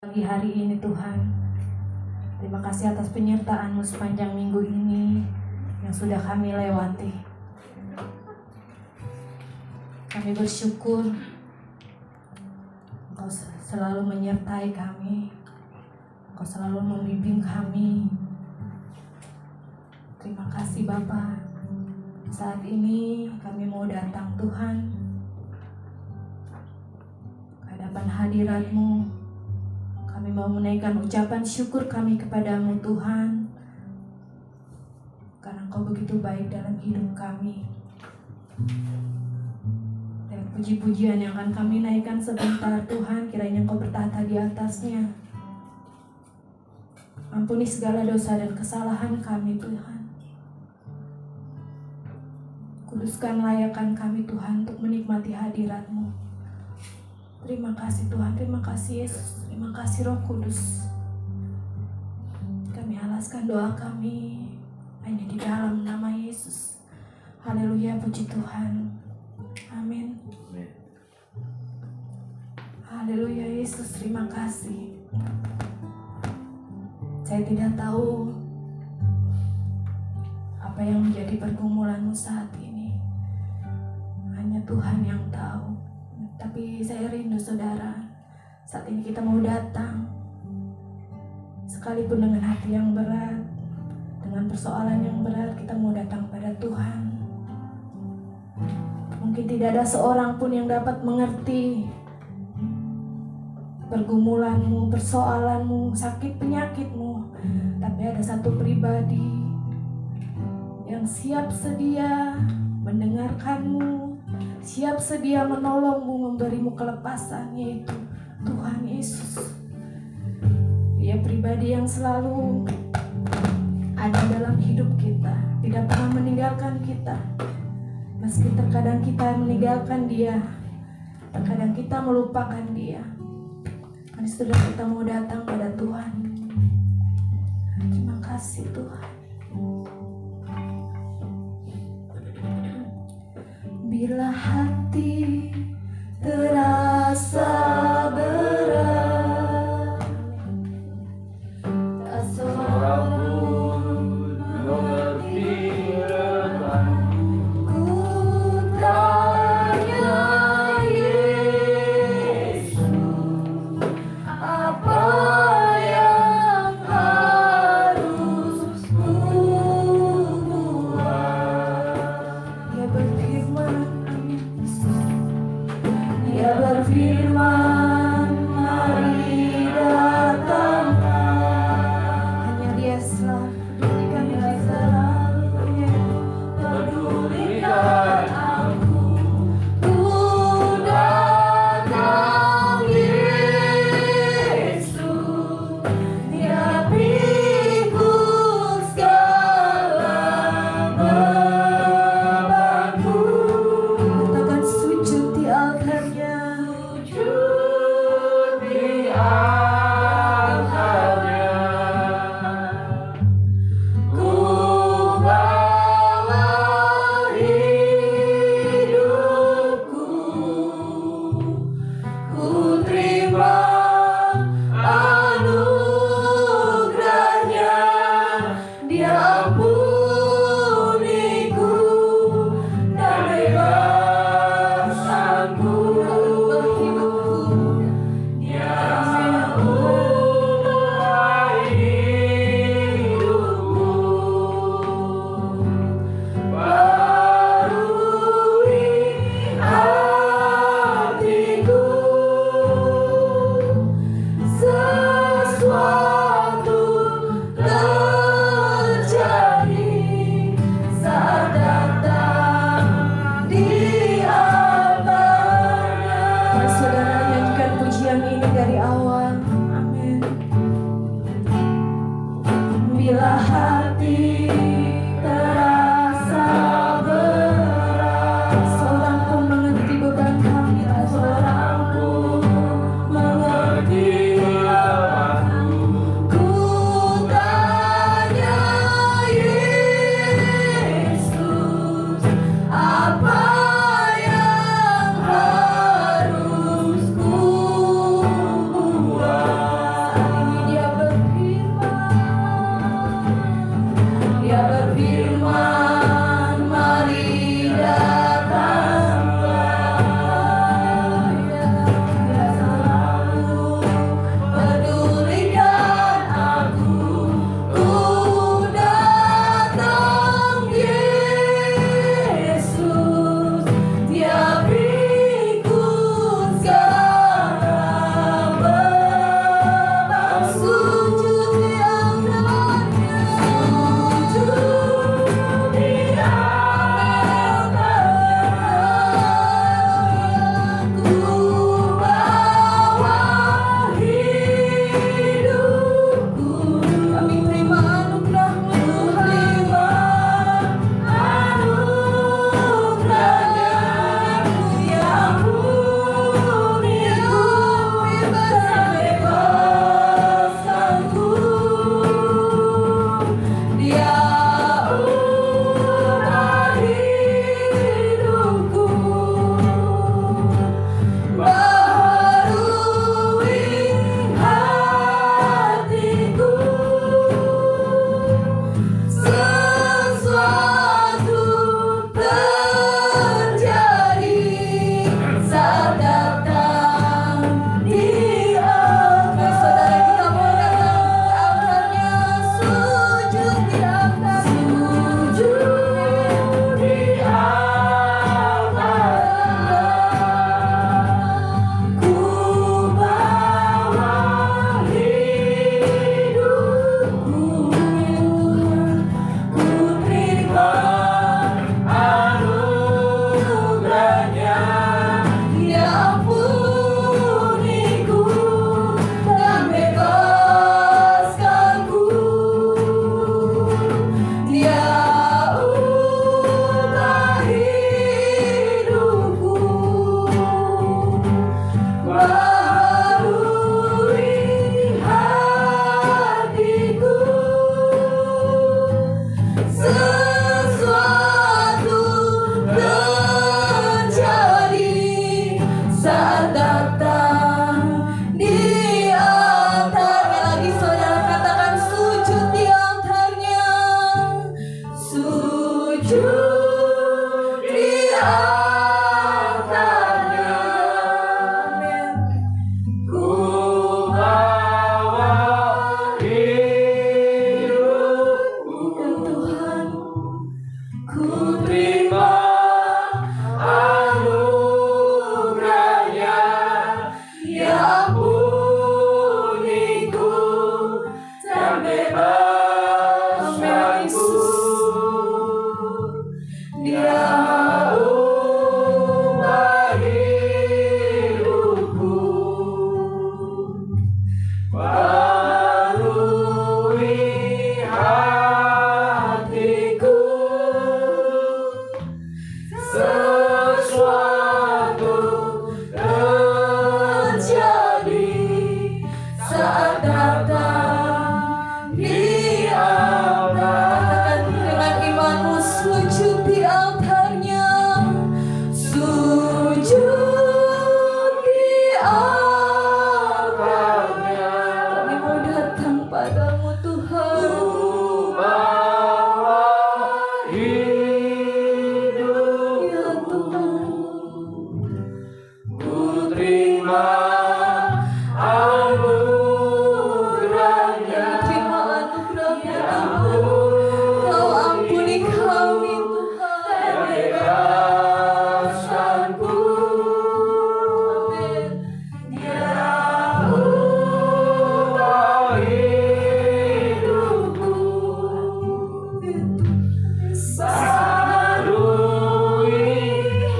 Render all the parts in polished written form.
Pagi hari ini Tuhan, terima kasih atas penyertaan-Mu sepanjang minggu ini yang sudah kami lewati. Kami bersyukur Engkau selalu menyertai kami, Engkau selalu membimbing kami. Terima kasih Bapa. Saat ini kami mau datang Tuhan ke hadapan hadirat-Mu. Kami mau menaikkan ucapan syukur kami kepadamu Tuhan, karena Engkau begitu baik dalam hidup kami. Dan puji-pujian yang akan kami naikkan sebentar Tuhan, kiranya Engkau bertata di atasnya. Ampuni segala dosa dan kesalahan kami Tuhan. Kuduskan layakan kami Tuhan untuk menikmati hadirat-Mu. Terima kasih Tuhan, terima kasih Yesus, terima kasih Roh Kudus. Kami alaskan doa kami hanya di dalam nama Yesus. Haleluya, puji Tuhan. Amin. Haleluya Yesus, terima kasih. Saya tidak tahu apa yang menjadi pergumulanmu saat ini. Hanya Tuhan yang tahu. Tapi saya rindu saudara, saat ini kita mau datang, sekalipun dengan hati yang berat, dengan persoalan yang berat, kita mau datang pada Tuhan. Mungkin tidak ada seorang pun yang dapat mengerti pergumulanmu, persoalanmu, sakit penyakitmu, tapi ada satu pribadi yang siap sedia mendengarkanmu, siap sedia menolongmu, memberimu kelepasan, yaitu Tuhan Yesus. Dia pribadi yang selalu ada dalam hidup kita, tidak pernah meninggalkan kita. Meski terkadang kita meninggalkan Dia, terkadang kita melupakan Dia. Karena sudah kita mau datang pada Tuhan. Terima kasih Tuhan. Bila hati terasa berat, tak seorang pun mengerti renganku. Ku tanya Yesus, apa yang harus ku buat? Dia berfirman, Dia berfirman, mari datanglah. Hanya Dia selalu pedulikan aku. Ku datang Yesus, Dia pikul segala bebanku. Katakan sujud di altarnya. Sujud di altarnya. Ku bawa hidupku. Ku terima anugerahnya. Dia ampuniku dan bebaskanku. Dia mengubah hidupku. Barui hatiku. Sesuatu terjadi saat datang di altarnya. Mari saudara nyanyikan pujian ini dari awal. Amin. Bila hati terasa berat, seorang pun mengerti beban kami, tak seorang pun mengerti bebanku. Ku tanya Yesus, apa yang harus ku buat? barui hatiku, sesuatu terjadi saat datang di altar. Dengan imanmu sujud di altarnya, sujud di altarnya. Kami mau datang padamu Tuhan. Ku bawa hidup, ya Tuhan. Ku terima anugerahnya, terima anugerahnya Tuhan. Kau ampuni kami Tuhan, bebaskanku. Amin. Dia ubah hidupku, barui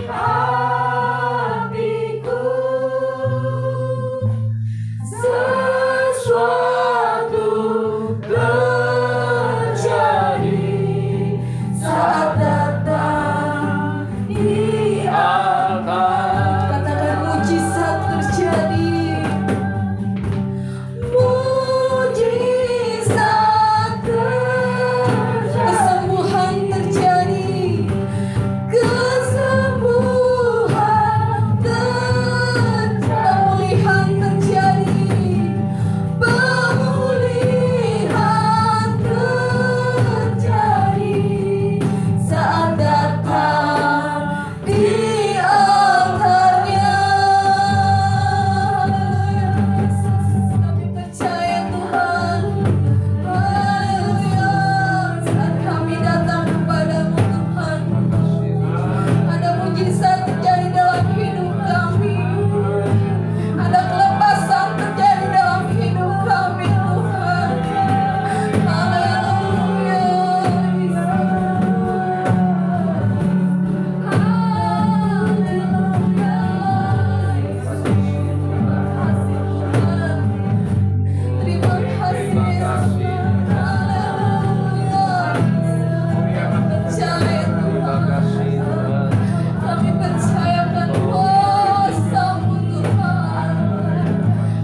hatiku, sesuatu terjadi saat datang di altar. Katakan mujizat terjadi, mujizat terjadi, kesembuhan terjadi, kesembuhan terjadi, pemulihan terjadi, pemulihan terjadi saat datang di altarnya. Kami percaya Tuhan, haleluya. Saat kami datang kepadamu Tuhan, ada mujizat terjadi dalam hidup kami, ada kelepasan terjadi dalam hidup kami Tuhan. Haleluya. Terima kasih Tuhan. Haleluya. Percaya Tuhan. Kami percayakan kuasa-Mu Tuhan.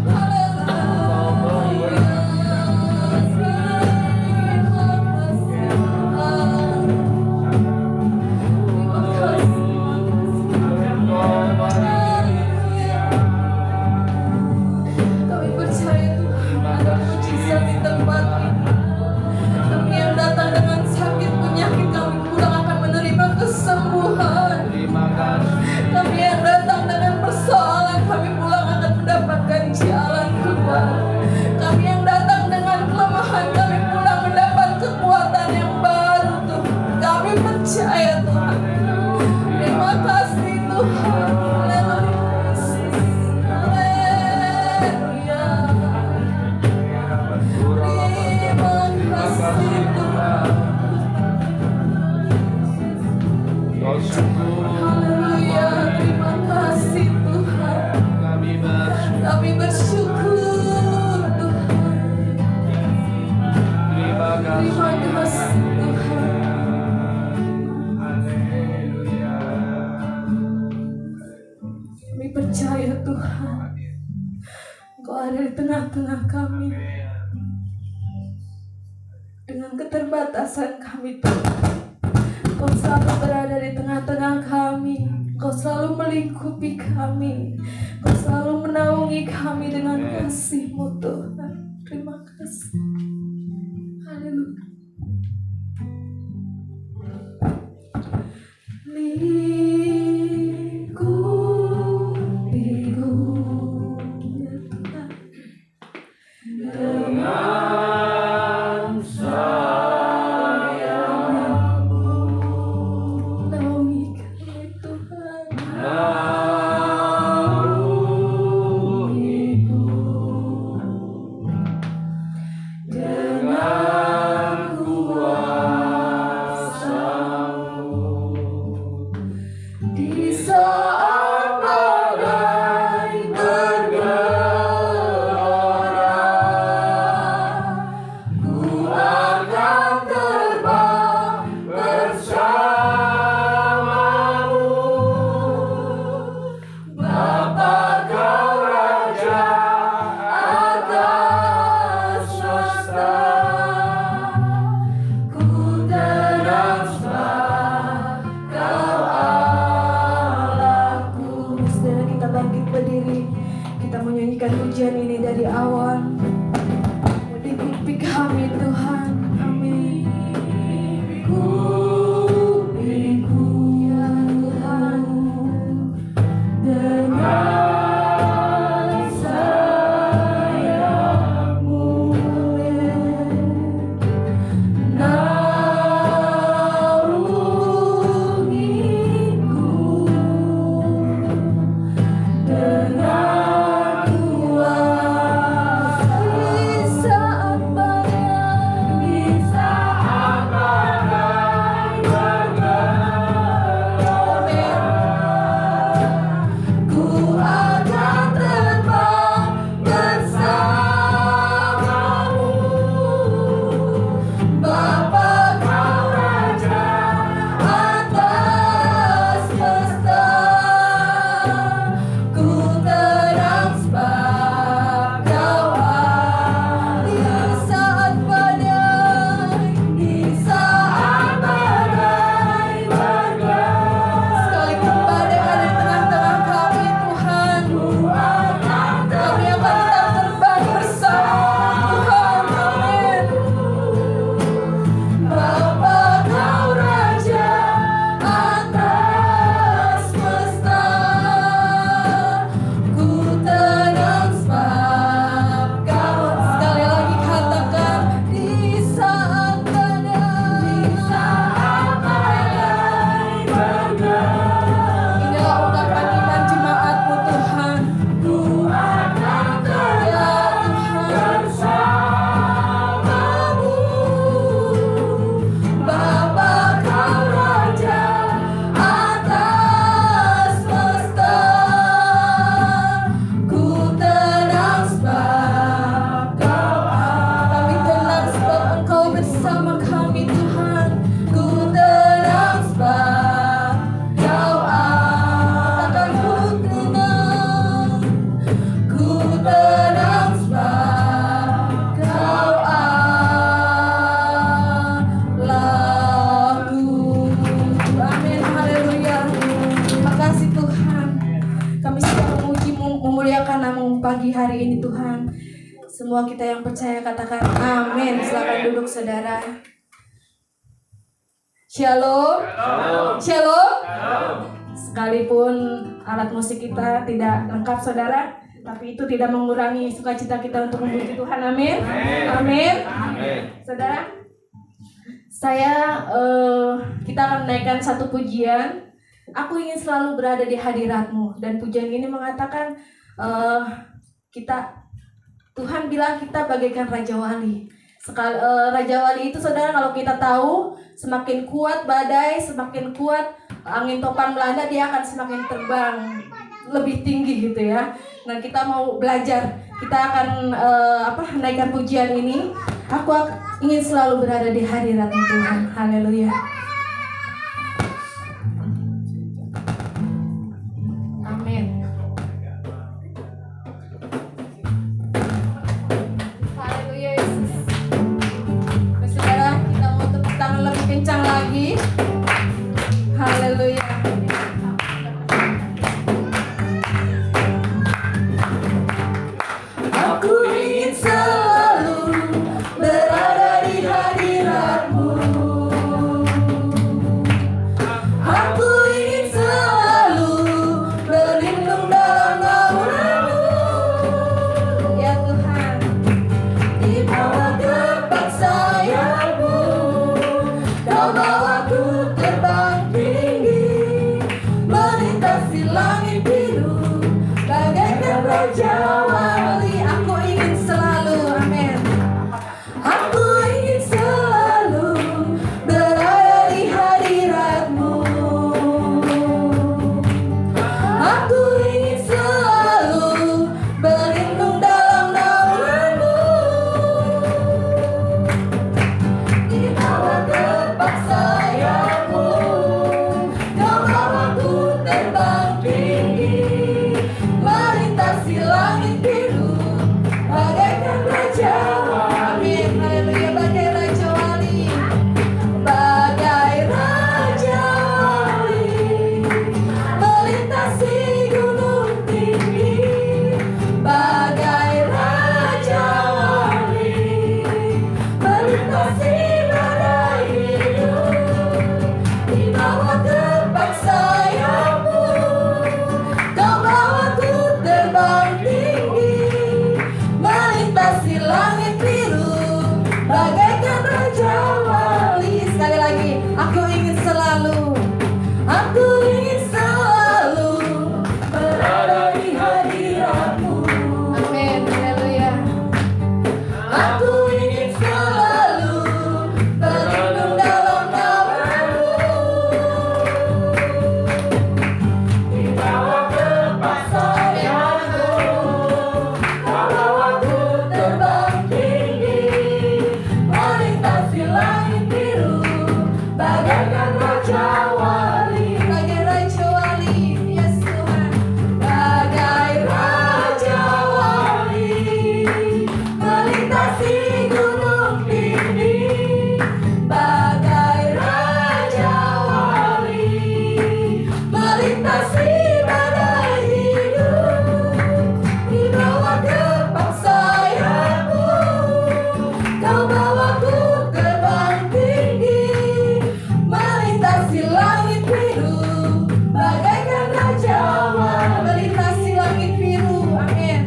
Haleluya. Terima kasih Tuhan. Kami percaya Tuhan, ada mujizat di tempat ini. Kami yang datang dengan sakit penyakit, kami pulang akan menerima kesembuhan. Kami yang datang dengan persoalan, kami pulang akan mendapatkan jalan keluar. Kami yang datang dengan kelemahan, kami pulang mendapat kekuatan yang baru Tuhan. Kami percaya Tuhan. Terima kasih Tuhan. Haleluya. Haleluya. Terima kasih Tuhan. Haleluya. Terima kasih Tuhan. Kami bersyukur Tuhan. Terima kasih Tuhan. Kami percaya Tuhan, Engkau ada di tengah-tengah kami. Dengan keterbatasan kami Tuhan, Engkau selalu berada di tengah-tengah kami. Engkau selalu melingkupi kami. Engkau selalu menaungi kami dengan kasih-Mu Tuhan. Terima kasih. Haleluya. Lingkupiku ya Tuhan, dengan sayang-Mu. Naungi kami Tuhan. Naungiku dengan saat badai bergelora, Semua kita yang percaya katakan amin. Silakan duduk saudara. Shalom. Shalom. Sekalipun alat musik kita tidak lengkap saudara, tapi itu tidak mengurangi sukacita kita untuk memuji Tuhan. Amin. Amin. Saudara, kita akan menaikkan satu pujian. Aku ingin selalu berada di hadirat-Mu. Dan pujian ini mengatakan Tuhan bilang kita bagaikan Raja Wali. Raja Wali itu saudara, kalau kita tahu, semakin kuat badai, semakin kuat angin topan melanda, dia akan semakin terbang lebih tinggi gitu ya. Nah, kita mau belajar, kita akan menaikkan pujian ini. Aku ingin selalu berada di hadirat Tuhan. Haleluya. Amin. Haleluya Yesus. Saudara, kita mau tepuk tangan lebih kencang lagi. Haleluya. Aku ingin selalu berada di hadirat-Mu. Aku ingin selalu berlindung dalam naungan-Mu. Ya Tuhan, di bawah kepak sayap-Mu, Kau bawaku terbang tinggi, melintasi langit biru, bagaikan Raja Wali. Aku ingin selalu, amin. Aku ingin selalu berada di hadirat-Mu. Aku ingin selalu berlindung dalam naungan-Mu. Di bawah kepak sayap-Mu, Kau bawaku terbang tinggi, melintasi langit biru, bagaikan Raja Wali. Amin. Haleluya. Bagai Raja Wali, bagai Raja Wali, melintasi gunung tinggi, bagai Raja Wali, melintasi badai hidup. Di bawah kepak sayap-Mu, Kau bawaku terbang tinggi, melintasi langit biru, bagaikan Raja Wali. Sekali lagi, aku ingin selalu berada di hadirat-Mu. Amin. Haleluya. Aku ingin selalu berlindung dalam naungan-Mu. Di bawah kepak sayap-Mu, Kau bawaku terbang tinggi, melintasi langit biru, bagaikan Raja Wali. Bagai Raja Wali, yes Tuhan. Bagai Raja Wali, melintasi gunung tinggi, bagai Raja Wali, melintasi badai hidup. Di bawah kepak sayap-Mu, Kau bawaku terbang tinggi, melintasi langit biru, bagaikan Raja Wali. Melintasi langit biru, amin.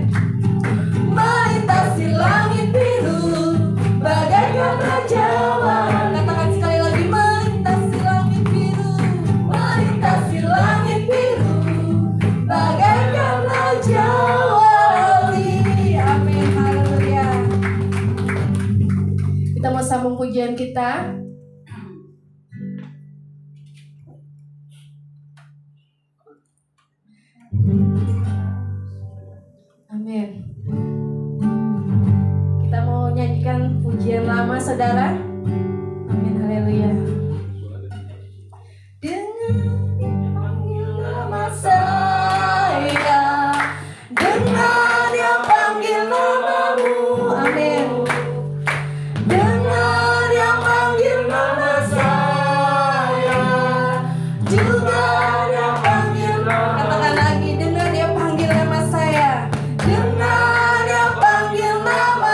Melintasi langit biru, bagaikan Raja Wali. Katakan sekali lagi, melintasi langit biru, melintasi langit biru, bagaikan Raja Wali. Amin. Haleluya. Kita mau sambung pujian kita. Amin. Kita mau nyanyikan pujian lama saudara. Amin. Haleluya. Dengan panggil nama saya, dengan yang panggil namamu. Amin. Dengan yang panggil nama saya, juga yang panggil. Katakan lagi, dengan yang panggil nama saya, dengan yang panggil nama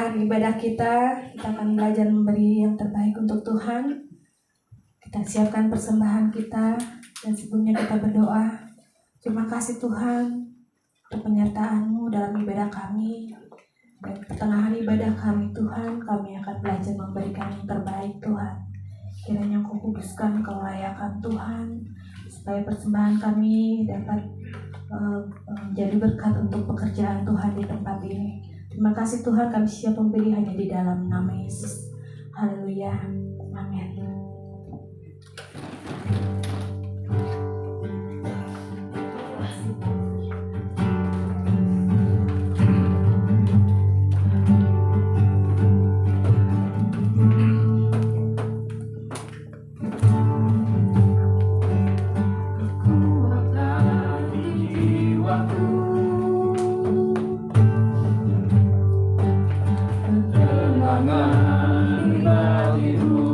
pertengahan ibadah kita akan belajar memberi yang terbaik untuk Tuhan. Kita siapkan persembahan kita dan sebelumnya kita berdoa. Terima kasih Tuhan untuk penyertaan-Mu dalam ibadah kami. Dan pertengahan ibadah kami Tuhan, kami akan belajar memberikan yang terbaik Tuhan. Kiranya Kau kuduskan kelayakan Tuhan, supaya persembahan kami dapat menjadi berkat untuk pekerjaan Tuhan di tempat ini. Terima kasih Tuhan, kami siap memberi hanya di dalam nama Yesus. Haleluya. Amin. Ketenangan di hatiku.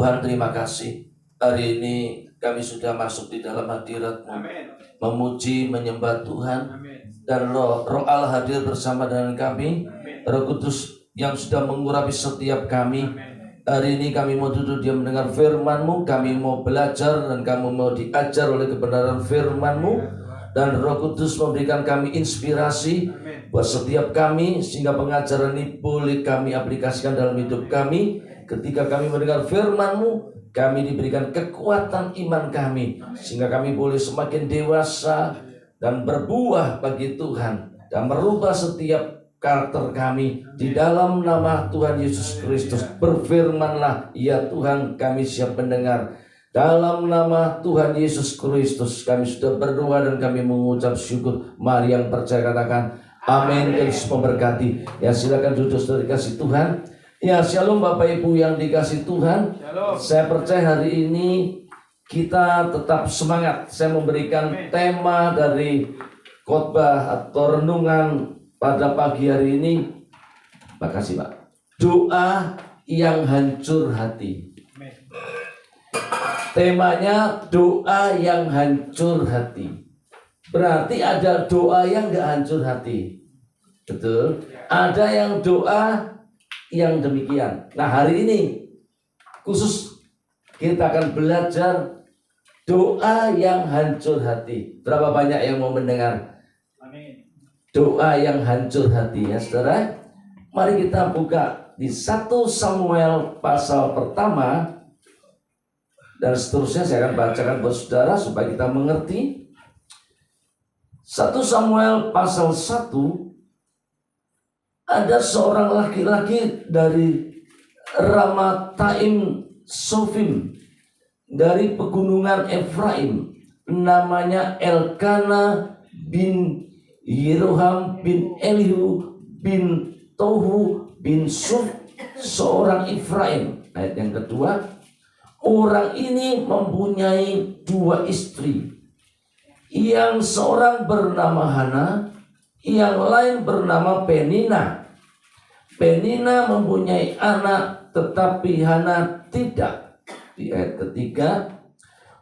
Tuhan, terima kasih. Hari ini kami sudah masuk di dalam hadirat-Mu, memuji, menyembah Tuhan. Dan Roh Allah hadir bersama dengan kami. Roh Kudus yang sudah mengurapi setiap kami. Hari ini kami mau duduk diam mendengar firman-Mu. Kami mau belajar dan kami mau diajar oleh kebenaran firman-Mu. Dan Roh Kudus memberikan kami inspirasi buat setiap kami, sehingga pengajaran ini boleh kami aplikasikan dalam hidup kami. Ketika kami mendengar firman-Mu, kami diberikan kekuatan iman kami, sehingga kami boleh semakin dewasa dan berbuah bagi Tuhan, dan merubah setiap karakter kami. Di dalam nama Tuhan Yesus Kristus, berfirmanlah, ya Tuhan, kami siap mendengar. Dalam nama Tuhan Yesus Kristus kami sudah berdoa dan kami mengucap syukur. Mari yang percaya katakan amin. Yesus memberkati. Ya, silakan duduk saudara dikasih Tuhan. Ya, shalom Bapak Ibu yang dikasih Tuhan. Shalom. Saya percaya hari ini kita tetap semangat. Saya memberikan tema dari khotbah atau renungan pada pagi hari ini. Makasih Pak. Doa yang hancur hati. Temanya doa yang hancur hati. Berarti ada doa yang gak hancur hati. Betul? Ada yang doa yang demikian. Nah, hari ini khusus kita akan belajar doa yang hancur hati. Berapa banyak yang mau mendengar? Amin. Doa yang hancur hati ya saudara. Mari kita buka di 1 Samuel pasal pertama. Dan seterusnya saya akan bacakan buat saudara supaya kita mengerti. 1 Samuel pasal 1. Ada seorang laki-laki dari Ramataim Sofim, dari pegunungan Efraim, namanya Elkana bin Yeroham bin Elihu bin Tohu bin Suf, seorang Efraim. Ayat yang kedua, orang ini mempunyai 2 istri, yang seorang bernama Hana, yang lain bernama Penina. Penina mempunyai anak, tetapi Hana tidak. Di ayat ketiga,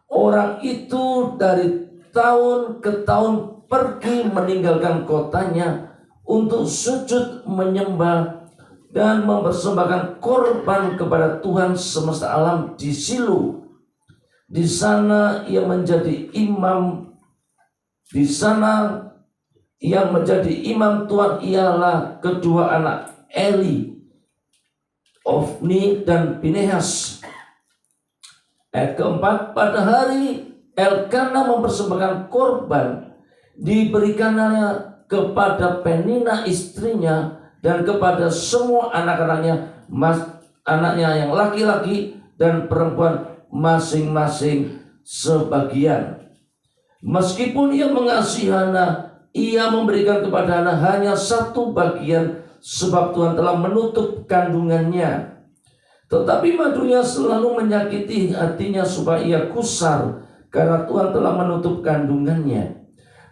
orang itu dari tahun ke tahun pergi meninggalkan kotanya untuk sujud menyembah dan mempersembahkan korban kepada Tuhan semesta alam di Silo. Di sana ia menjadi imam. Di sana yang menjadi imam Tuhan ialah kedua anak Eli, Ofni dan Pinehas. Ayat keempat, pada hari Elkana mempersembahkan korban, diberikannya kepada Penina istrinya dan kepada semua anak-anaknya, anaknya yang laki-laki dan perempuan masing-masing sebagian. Meskipun ia mengasihi Hana, ia memberikan kepada Hana hanya 1 bagian, sebab Tuhan telah menutup kandungannya. Tetapi madunya selalu menyakiti hatinya supaya ia kusar, karena Tuhan telah menutup kandungannya.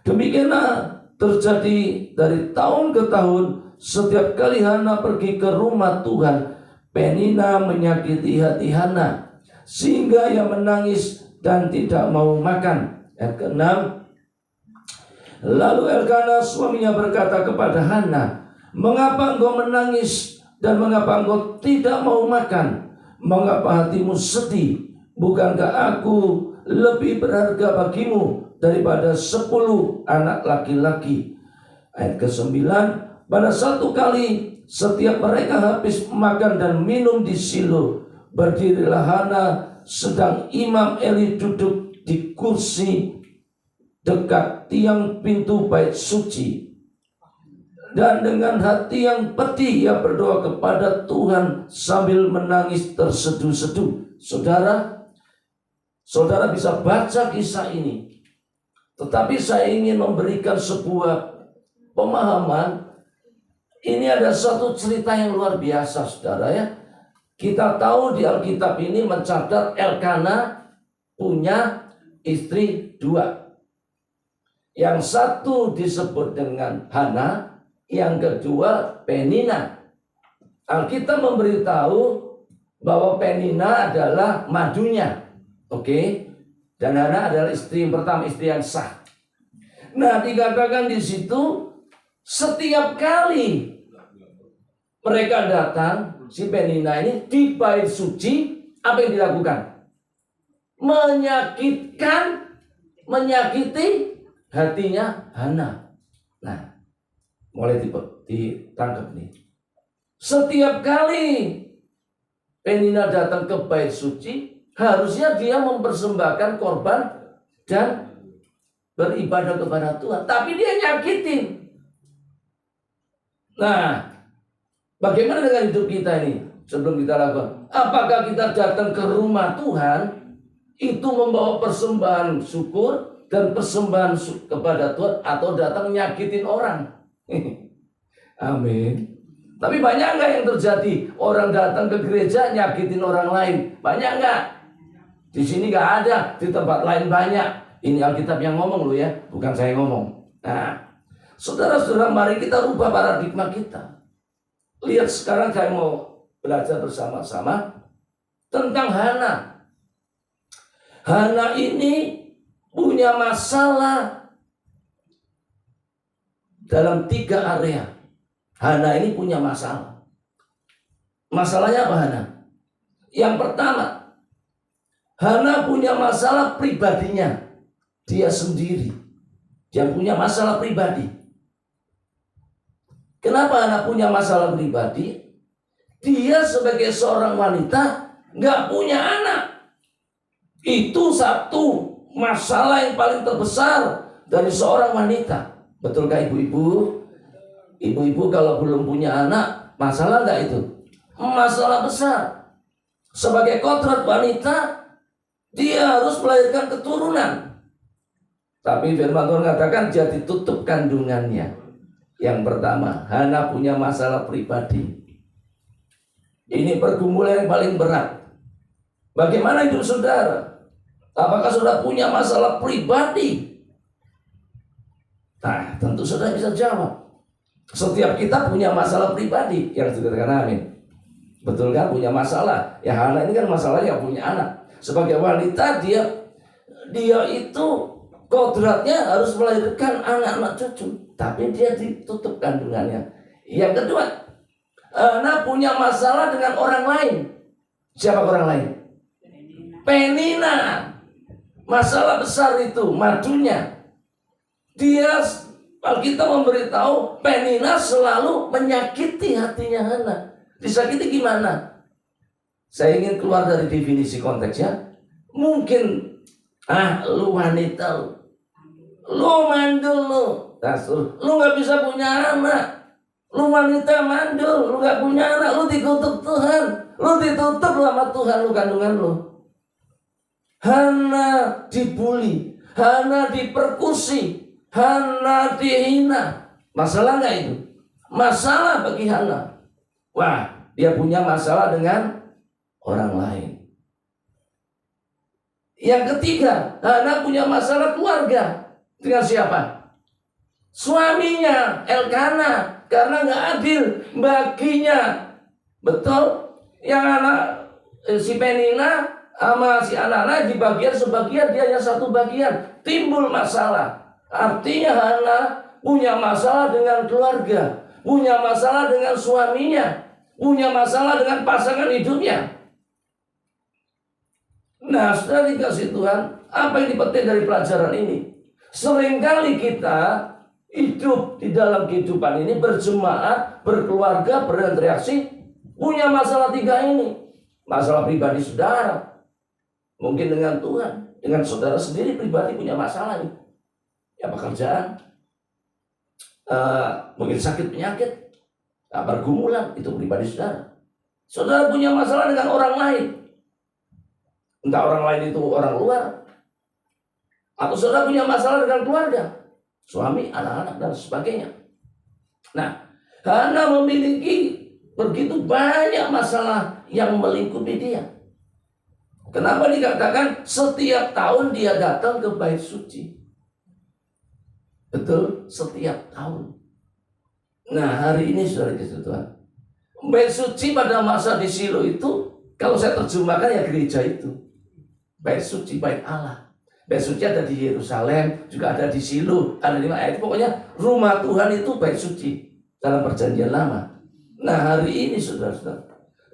Demikianlah terjadi dari tahun ke tahun. Setiap kali Hana pergi ke rumah Tuhan, Penina menyakiti hati Hana, sehingga ia menangis dan tidak mau makan. Ayat ke-6, lalu Elkana suaminya berkata kepada Hana, mengapa engkau menangis dan mengapa engkau tidak mau makan? Mengapa hatimu sedih? Bukankah aku lebih berharga bagimu daripada 10 anak laki-laki? Ayat ke-9, pada satu kali setiap mereka habis makan dan minum di Silo, berdirilah Hana sedang Imam Eli duduk di kursi dekat tiang pintu bait suci. Dan dengan hati yang pedih ia berdoa kepada Tuhan sambil menangis terseduh-seduh. Saudara bisa baca kisah ini. Tetapi saya ingin memberikan sebuah pemahaman. Ini ada satu cerita yang luar biasa saudara ya. Kita tahu di Alkitab ini mencatat Elkana punya istri 2. Yang satu disebut dengan Hana, yang kedua Penina. Alkitab memberitahu bahwa Penina adalah madunya. Oke. Dan Hana adalah istri yang pertama, istri yang sah. Nah, dikatakan di situ setiap kali mereka datang, si Penina ini di bait suci, apa yang dilakukan? Menyakiti hatinya Hana. Nah, mulai ditangkap nih. Setiap kali Penina datang ke bait suci, harusnya dia mempersembahkan korban dan beribadah kepada Tuhan. Tapi dia nyakitin. Nah, bagaimana dengan hidup kita ini sebelum kita lakukan? Apakah kita datang ke rumah Tuhan itu membawa persembahan syukur dan persembahan kepada Tuhan, atau datang nyakitin orang? Amin. Tapi banyak nggak yang terjadi? Orang datang ke gereja nyakitin orang lain. Banyak nggak? Di sini nggak ada, di tempat lain banyak. Ini Alkitab yang ngomong loh ya, bukan saya ngomong. Nah, saudara-saudara, mari kita rubah paradigma kita. Lihat sekarang saya mau belajar bersama-sama tentang Hana. Hana ini punya masalah dalam 3 area. Hana ini punya masalah. Masalahnya apa Hana? Yang pertama, Hana punya masalah pribadinya. Dia sendiri. Dia punya masalah pribadi. Kenapa Hana punya masalah pribadi? Dia sebagai seorang wanita nggak punya anak. Itu satu masalah yang paling terbesar dari seorang wanita. Betulkah ibu-ibu? Ibu-ibu kalau belum punya anak, masalah nggak itu? Masalah besar. Sebagai kodrat wanita, dia harus melahirkan keturunan. Tapi firman Tuhan katakan dia ditutup kandungannya. Yang pertama, Hana punya masalah pribadi. Ini pergumulan yang paling berat. Bagaimana hidup saudara? Apakah saudara punya masalah pribadi? Nah, tentu saudara bisa jawab. Setiap kita punya masalah pribadi. Yang dikatakan amin. Betul kan? Punya masalah. Ya Hana ini kan masalahnya punya anak. Sebagai wanita dia itu kodratnya harus melahirkan anak-anak cucu. Tapi dia ditutup kandungannya. Yang kedua, Hana punya masalah dengan orang lain. Siapa orang lain? Penina. Masalah besar itu, madunya. Dia, Alkitab memberitahu, Penina selalu menyakiti hatinya Hana. Disakiti gimana? Saya ingin keluar dari definisi konteksnya. Mungkin, lu wanita, lu mandul lu. Lu gak bisa punya anak. Lu wanita mandul, lu gak punya anak, lu dikutuk Tuhan. Lu ditutup sama Tuhan, lu kandungan lu. Hana dibully, Hana diperkusi, Hana dihina. Masalah gak itu? Masalah bagi Hana. Wah, dia punya masalah dengan orang lain. Yang ketiga, Hana punya masalah keluarga. Dengan siapa? Suaminya, Elkana. Karena gak adil baginya. Betul? Yang anak si Penina sama si anak-anak di bagian sebagian, dia hanya satu bagian. Timbul masalah. Artinya Hana punya masalah dengan keluarga, punya masalah dengan suaminya, punya masalah dengan pasangan hidupnya. Nah, setelah dikasih Tuhan, apa yang dipetik dari pelajaran ini? Seringkali kita hidup di dalam kehidupan ini berjemaat, berkeluarga, berinteraksi, punya masalah 3 ini. Masalah pribadi saudara, mungkin dengan Tuhan, dengan saudara sendiri pribadi punya masalah nih. Ya pekerjaan, mungkin sakit penyakit, pergumulan, itu pribadi saudara. Saudara punya masalah dengan orang lain. Entah orang lain itu orang luar, atau saudara punya masalah dengan keluarga, suami, anak-anak, dan sebagainya. Nah, Hana memiliki begitu banyak masalah yang melingkupi dia. Kenapa dikatakan setiap tahun dia datang ke bait suci? Betul, setiap tahun. Nah, hari ini saudara Tuhan, bait suci pada masa di Shilo itu Kalau saya terjemahkan ya gereja itu bait suci, bait Allah. Bait suci ada di Yerusalem, juga ada di Silo, ada di mana. Pokoknya rumah Tuhan itu bait suci dalam perjanjian lama. Nah hari ini saudara-saudara,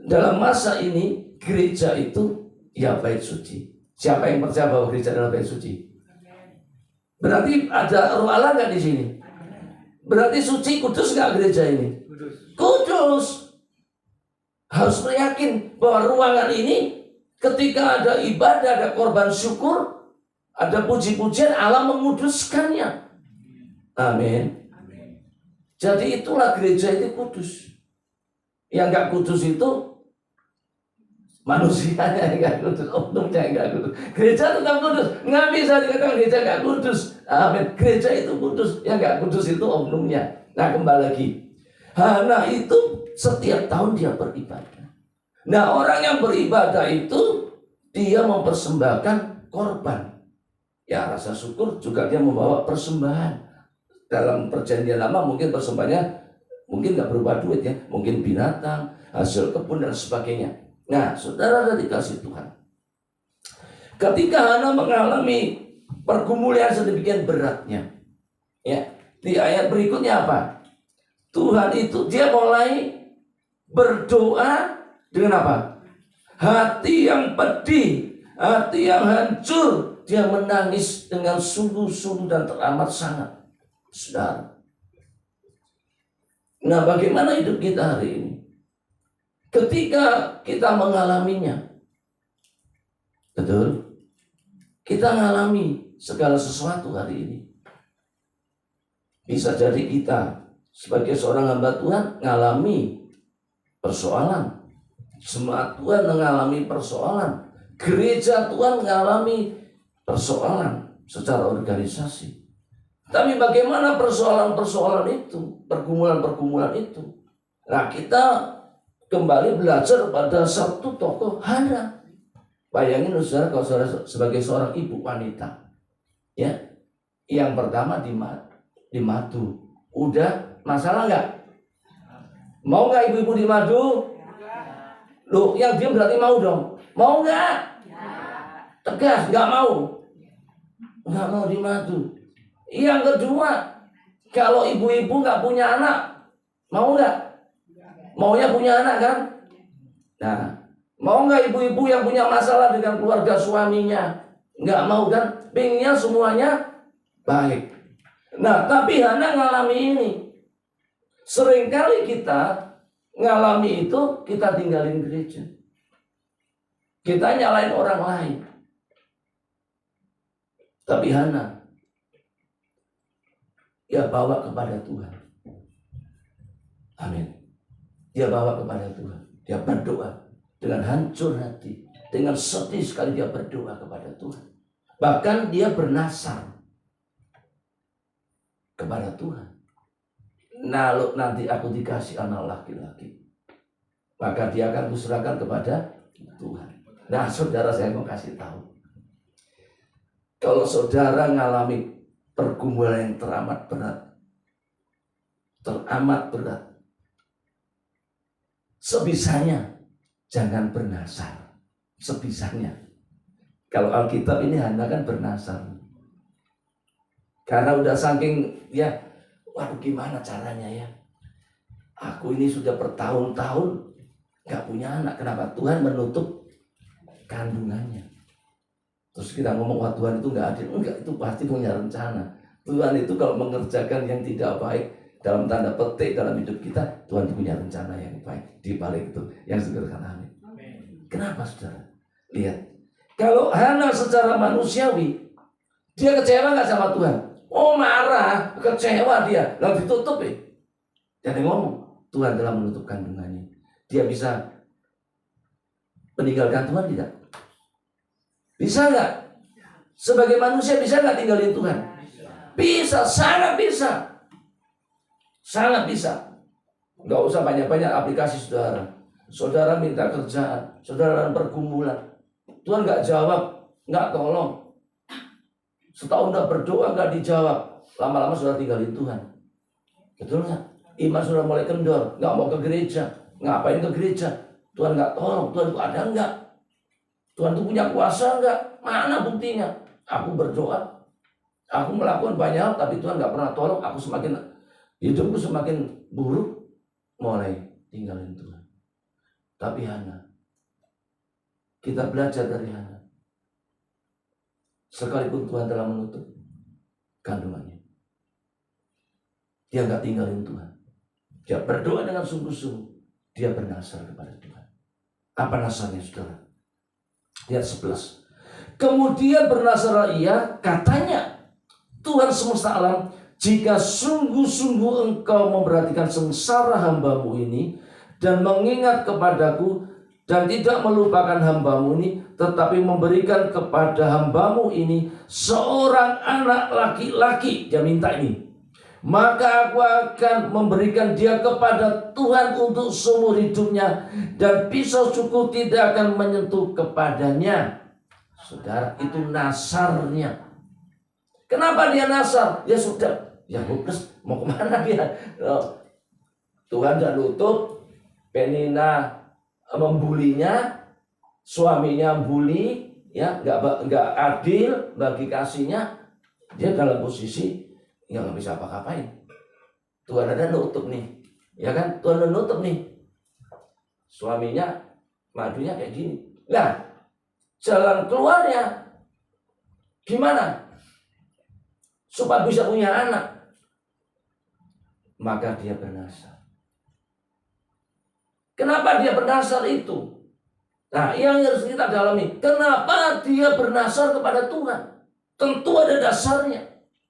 dalam masa ini gereja itu ya bait suci. Siapa yang percaya bahwa gereja adalah bait suci? Berarti ada roh Allah nggak di sini? Berarti suci, kudus nggak gereja ini? Kudus. Harus yakin bahwa ruangan ini ketika ada ibadah, ada korban syukur, ada puji-pujian, Allah menguduskannya. Amin. Jadi itulah gereja itu kudus. Yang nggak kudus itu manusianya yang nggak kudus, oknumnya yang nggak kudus. Gereja tetap kudus, nggak bisa dikatakan gereja nggak kudus. Amin. Gereja itu kudus, yang nggak kudus itu oknumnya. Nah kembali lagi, Hana itu setiap tahun dia beribadah. Nah orang yang beribadah itu dia mempersembahkan korban. Ya rasa syukur juga dia membawa persembahan. Dalam perjanjian lama mungkin persembahannya mungkin nggak berupa duit ya, mungkin binatang, hasil kebun dan sebagainya. Nah saudara ada dikasih Tuhan. Ketika Hana mengalami pergumulan sedemikian beratnya, ya di ayat berikutnya apa? Tuhan itu dia mulai berdoa dengan apa? Hati yang pedih, hati yang hancur. Dia menangis dengan sungguh-sungguh dan teramat sangat. Saudara. Nah bagaimana hidup kita hari ini? Ketika kita mengalaminya. Betul? Kita mengalami segala sesuatu hari ini. Bisa jadi kita sebagai seorang hamba Tuhan mengalami persoalan. Jemaat Tuhan mengalami persoalan. Gereja Tuhan mengalami persoalan secara organisasi. Tapi bagaimana persoalan-persoalan itu, pergumulan-pergumulan itu? Nah kita kembali belajar pada satu tokoh Hana. Bayangin saudara kalau saudara sebagai seorang ibu wanita, ya, yang pertama di madu. Udah masalah nggak? Mau nggak ibu-ibu di madu? Loh, yang diam berarti mau dong. Mau nggak? Tegas, nggak mau. Nggak mau di madu. Yang kedua, kalau ibu-ibu nggak punya anak, mau nggak? Maunya punya anak kan? Nah, mau nggak ibu-ibu yang punya masalah dengan keluarga suaminya? Nggak mau kan? Pengennya semuanya baik. Nah, tapi Hana ngalami ini. Seringkali kita ngalami itu, kita tinggalin gereja. Kita nyalain orang lain. Tapi Hana, dia bawa kepada Tuhan. Amin. Dia bawa kepada Tuhan. Dia berdoa dengan hancur hati. Dengan sedih sekali dia berdoa kepada Tuhan. Bahkan dia bernasar kepada Tuhan. Nah, nanti aku dikasih anak laki-laki, maka dia akan kuserahkan kepada Tuhan. Nah, saudara, saya mau kasih tahu. Kalau saudara ngalami pergumulan yang teramat berat, sebisanya jangan bernasar. Sebisanya. Kalau Alkitab ini Hana kan bernasar. Karena udah saking ya, waduh gimana caranya ya? Aku ini sudah bertahun-tahun gak punya anak. Kenapa? Tuhan menutup kandungannya. Terus kita ngomong, wah Tuhan itu gak adil. Enggak, itu pasti punya rencana. Tuhan itu kalau mengerjakan yang tidak baik dalam tanda petik dalam hidup kita, Tuhan punya rencana yang baik di balik itu, yang sederhana. Kenapa saudara? Lihat, kalau Hana secara manusiawi, dia kecewa gak sama Tuhan? Oh marah, kecewa dia, lalu ditutup ya. Jadi ngomong, Tuhan telah menutup kandungannya. Dia bisa meninggalkan Tuhan tidak? Bisa nggak? Sebagai manusia bisa nggak tinggalin Tuhan? Bisa, sangat bisa. Sangat bisa. Nggak usah banyak-banyak aplikasi saudara. Saudara minta kerjaan, saudara dalam pergumulan. Tuhan nggak jawab, nggak tolong. Setahun udah berdoa nggak dijawab, lama-lama sudah tinggalin Tuhan. Betul nggak? Iman sudah mulai kendor, nggak mau ke gereja. Ngapain ke gereja? Tuhan nggak tolong, Tuhan itu ada enggak? Tuhan itu punya kuasa enggak? Mana buktinya? Aku berdoa, aku melakukan banyak hal, tapi Tuhan nggak pernah tolong. Hidupku semakin buruk, mulai tinggalin Tuhan. Tapi Hana, kita belajar dari Hana. Sekalipun Tuhan telah menutup kandungannya, dia nggak tinggalin Tuhan. Dia berdoa dengan sungguh-sungguh. Dia bernasar kepada Tuhan. Apa nasarnya, saudara? Lihat 11. Kemudian bernasarlah ia, katanya, Tuhan semesta alam, jika sungguh-sungguh engkau memperhatikan sengsara hambamu ini dan mengingat kepadaku dan tidak melupakan hambamu ini, tetapi memberikan kepada hambamu ini seorang anak laki-laki, dia minta ini, maka aku akan memberikan dia kepada Tuhan untuk seumur hidupnya, dan pisau cukur tidak akan menyentuh kepadanya. Saudara, itu nasarnya. Kenapa dia nasar? Ya sudah, ya hopeless, mau kemana dia? Tuhan sudah nutup, Penina membulinya, suaminya bully, ya nggak adil bagi kasihnya, dia dalam posisi yang nggak bisa apa-apain. Tuhan ada nutup nih, ya kan? Tuhan ada nutup nih, suaminya madunya kayak gini. Nah, jalan keluarnya gimana supaya bisa punya anak? Maka dia bernasar. Kenapa dia bernasar itu? Nah, yang harus kita dalami, kenapa dia bernasar kepada Tuhan? Tentu ada dasarnya,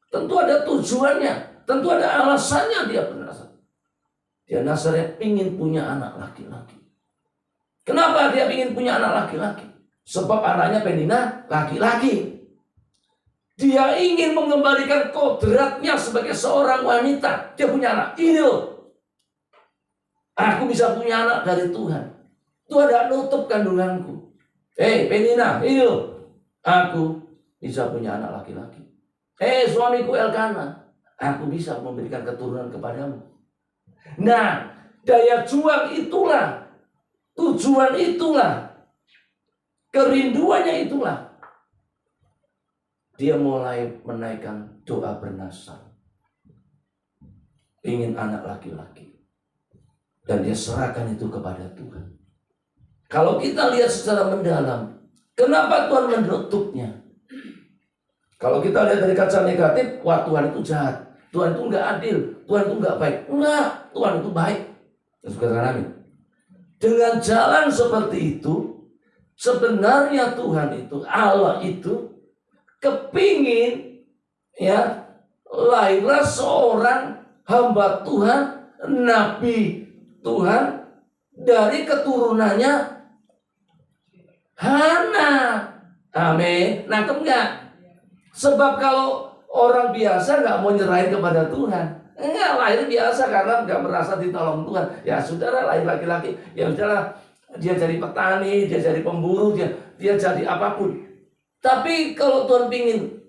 tentu ada tujuannya, tentu ada alasannya dia bernasar. Dia nasarnya ingin punya anak laki-laki. Kenapa dia ingin punya anak laki-laki? Sebab anaknya Penina laki-laki. Dia ingin mengembalikan kodratnya sebagai seorang wanita. Dia punya anak. Ini loh, aku bisa punya anak dari Tuhan. Tuhan tidak nutup kandunganku. Penina, ini loh, aku bisa punya anak laki-laki. Suamiku Elkana, aku bisa memberikan keturunan kepadamu. Nah, daya juang itulah, tujuan itulah, kerinduannya itulah. Dia mulai menaikkan doa bernasar. Ingin anak laki-laki. Dan dia serahkan itu kepada Tuhan. Kalau kita lihat secara mendalam, kenapa Tuhan menutupnya? Kalau kita lihat dari kaca negatif, wah Tuhan itu jahat, Tuhan itu enggak adil, Tuhan itu enggak baik. Enggak, Tuhan itu baik. Amin. Dengan jalan seperti itu, sebenarnya Tuhan itu, Allah itu kepingin ya lahirlah seorang hamba Tuhan, nabi Tuhan dari keturunannya Hana. Amin. Nangkep nggak? Sebab kalau orang biasa nggak mau nyerahin kepada Tuhan, enggak, lahir biasa karena nggak merasa ditolong Tuhan. Ya saudara, lahir laki-laki, ya saudara, dia jadi petani, dia jadi pemburu, dia jadi apapun. Tapi kalau Tuhan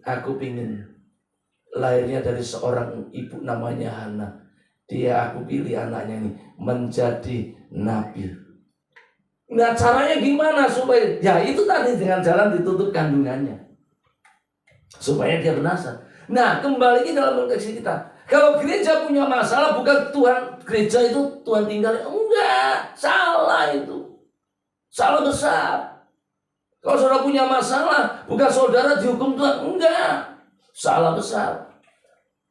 aku pingin lahirnya dari seorang ibu namanya Hana. Aku pilih anaknya ini menjadi nabi. Nah, caranya gimana supaya? Ya itu tadi, dengan jalan ditutup kandungannya, supaya dia bernasar. Nah, kembali lagi dalam konteks kita. Kalau gereja punya masalah, bukan Tuhan, gereja itu Tuhan tinggalin. Enggak, salah itu. Salah besar. Kalau saudara punya masalah, bukan saudara dihukum Tuhan. Enggak, salah besar.